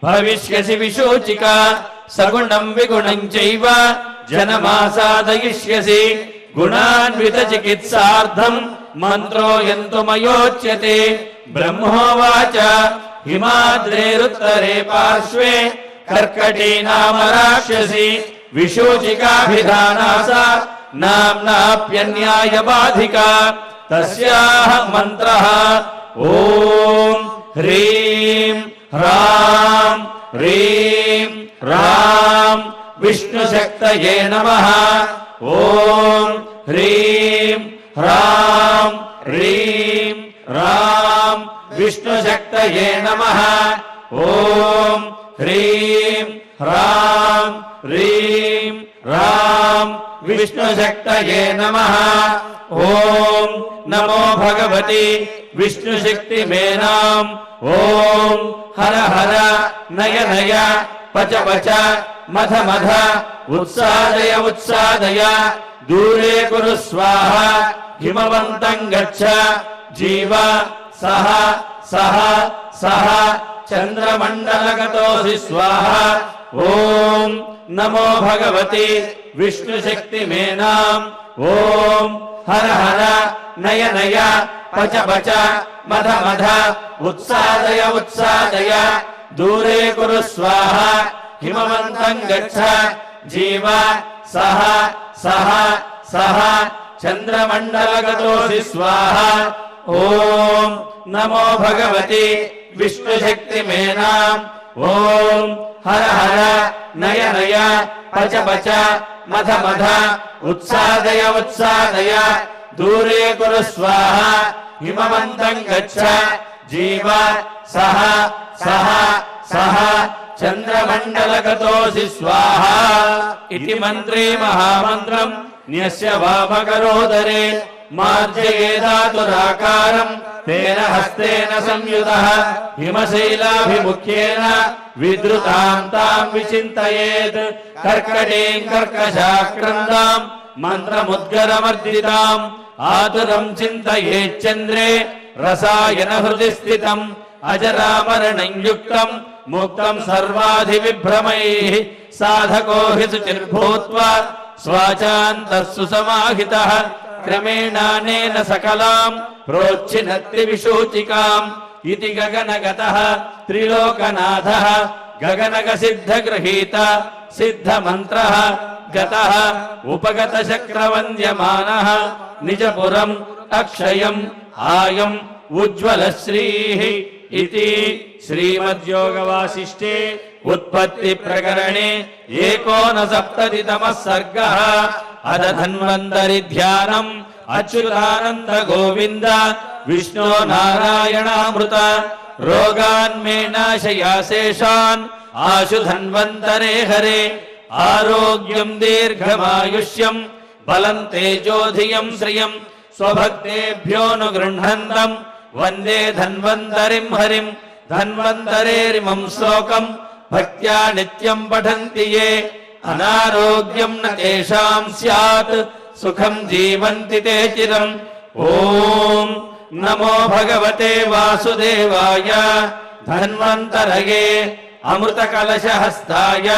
భవిష్యసి విశూచికా. సగుణం విగుణం చైవ జనమాసాదయిష్యసి. గుణాన్విత చికిత్సార్థం మంత్రోయంతు మయోచ్యతే. బ్రహ్మోవాచ హిమాద్రేరుత్తరే పార్శ్వే కర్కటీ నామ రాక్షసి. విశూచికాభిధానాసా నామ్నాప్యన్యాయ బాధికా. తస్యాః మంత్రః ఓం హ్రీం హ్రాం హ్రీం రాం విష్ణుశక్తయే నమః. ఓం హ్రీం హ్రాం హ్రీం రాం విష్ణుశక్తయే నమః. ఓం హ్రీం హ్రాం హ్రీం రాం విష్ణుశక్తయే నమః. ఓం నమో భగవతి విష్ణుశక్తిమేనాం. ఓం హర హర నయ నయ పచ పచ మధ మధ ఉత్సాదయ ఉత్సాదయ దూరే కురు స్వాహ హిమవంతం గచ్చ జీవ సహ సహ సహ చంద్రమండలగతోసి స్వాహ ఓం నమో భగవతి విష్ణుశక్తి మేనాం ఓం హర హర నయ నయ పచ పచ మధ మధ ఉత్సాదయ ఉత్సాదయ దూరే కురు స్వాహ హిమవంతం గచ్చ జీవ సహ సహ సహ చంద్రమండలగతోసి స్వాహ ఓం నమో భగవతి విష్ణుశక్తి మేనాం ఓం హర హర నయ నయ పచ పచ మధ మధ ఉత్సాదయ ఉత్సాదయ దూరే కురు స్వాహ హిమవంతం గచ్చ జీవ సహ సహ సహ చంద్రమండలగతోసి స్వాహ ఇతి మంత్రే మహామంత్రం న్యస్య వామకరోదరే మార్జయేదాతురాకారం తేన హస్తేన సంయుతః హిమశైలాభిముఖ్యేన విద్రుతాం తాం విచింతయేత్ కర్కటీం కర్కశాక్రందాం మంత్రముద్గరమర్దితాం ఆతురం చింతయేచ్చంద్రే రసాయన హృది స్థితం అజరామరణం యుక్తం ముక్తం సర్వాధివిభ్రమైః సాధకో హి శుచిర్భూత్వా స్వాచాంతస్సు సమాహితః క్రమేణానేన సకలాం ప్రోచ్ఛినత్తి విశూచికాం ఇతి గగనగతః త్రిలోకనాథః గగనగ సిద్ధగృహీత సిద్ధమంత్రః గతః ఉపగత చక్రవంద్యమానః నిజపురం అక్షయం ఆయం ఉజ్వలశ్రీః ఇతి శ్రీమద్యోగవాసిష్ఠే ఉత్పత్తి ప్రకరణే 69తమః సర్గః అద ధన్వంతరి ధ్యానం అచ్యుతానంద గోవింద విష్ణో నారాయణామృత రోగాన్మే నాశయాశేషాన్ ఆశు ధన్వంతరే హరే ఆరోగ్యం దీర్ఘమాయుష్యం బలం తేజోధియం శ్రియం స్వభక్తేభ్యోనుగృహ్ణంతం వందే ధన్వంతరిం హరిం ధన్వంతరేరిమం శ్లోకం భక్త్యా నిత్యం పఠంతి యే అనారోగ్యం న తేషాం స్యాత్ సుఖం జీవంతి తే చిరం ఓం నమో భగవతే వాసుదేవాయ ధన్వంతరయే అమృత కలశ హస్తాయ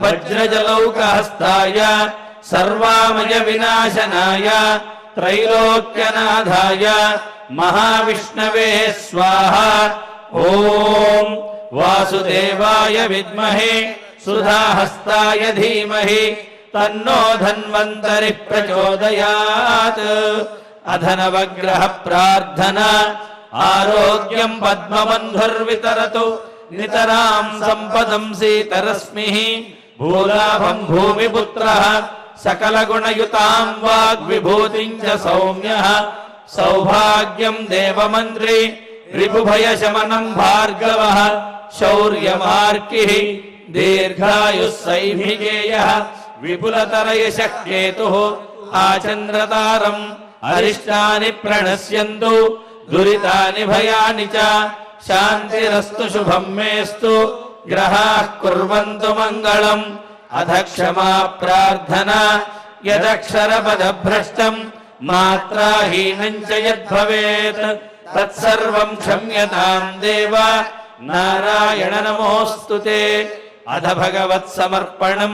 వజ్రజలౌక హస్తాయ సర్వామయ వినాశనాయ త్రైలోక్యనాథాయ మహావిష్ణవే స్వాహ ఓం వాసుదేవాయ విద్మహే సుధాహస్తాయ ధీమహి తన్నో ధన్వంతరి ప్రచోదయాత్ అధనవగ్రహ ప్రార్థన ఆరోగ్యం పద్మబంధుర్వితరతు నితరాం సంపదం సీతరశ్మిః భూలాభం భూమిపుత్రః సకలగుణయుతాం వాగ్విభూతిం చ సౌమ్యః సౌభాగ్యం దేవమంత్రి రిపుభయశమనం భార్గవః శౌర్యమార్కిః దీర్ఘాయుస్సైభిజేయః విపులతరయశః కేతుః ఆచంద్రతారం అరిష్టాని ప్రణశ్యంతు దురితాని భయాని చ శాంతిరస్తు శుభం మేస్తు గ్రహాః కుర్వంతు మంగళం అధ క్షమా ప్రార్థన యదక్షరపదభ్రష్టం మాత్రాహీనం చ యద్భవేత్ తత్సర్వం క్షమ్యతాం దేవ నారాయణ నమోస్తుతే అధ భగవత్ సమర్పణం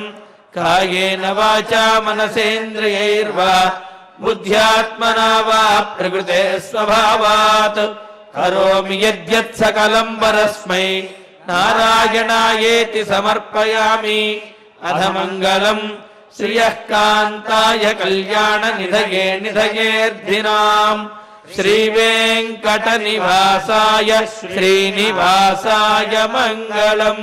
కాయేన వాచా మనసేంద్రియైర్వా బుద్ధ్యాత్మనా వా ప్రకృతే స్వభావాత్ కరోమి యద్యత్ సకలం పరస్మై నారాయణాయేతి సమర్పయామి అధ మంగళం శ్రియః కాంతాయ కళ్యాణ నిధయే నిధయేర్ధినాం శ్రీ వెంకట నివాసాయ శ్రీనివాసాయ మంగళం.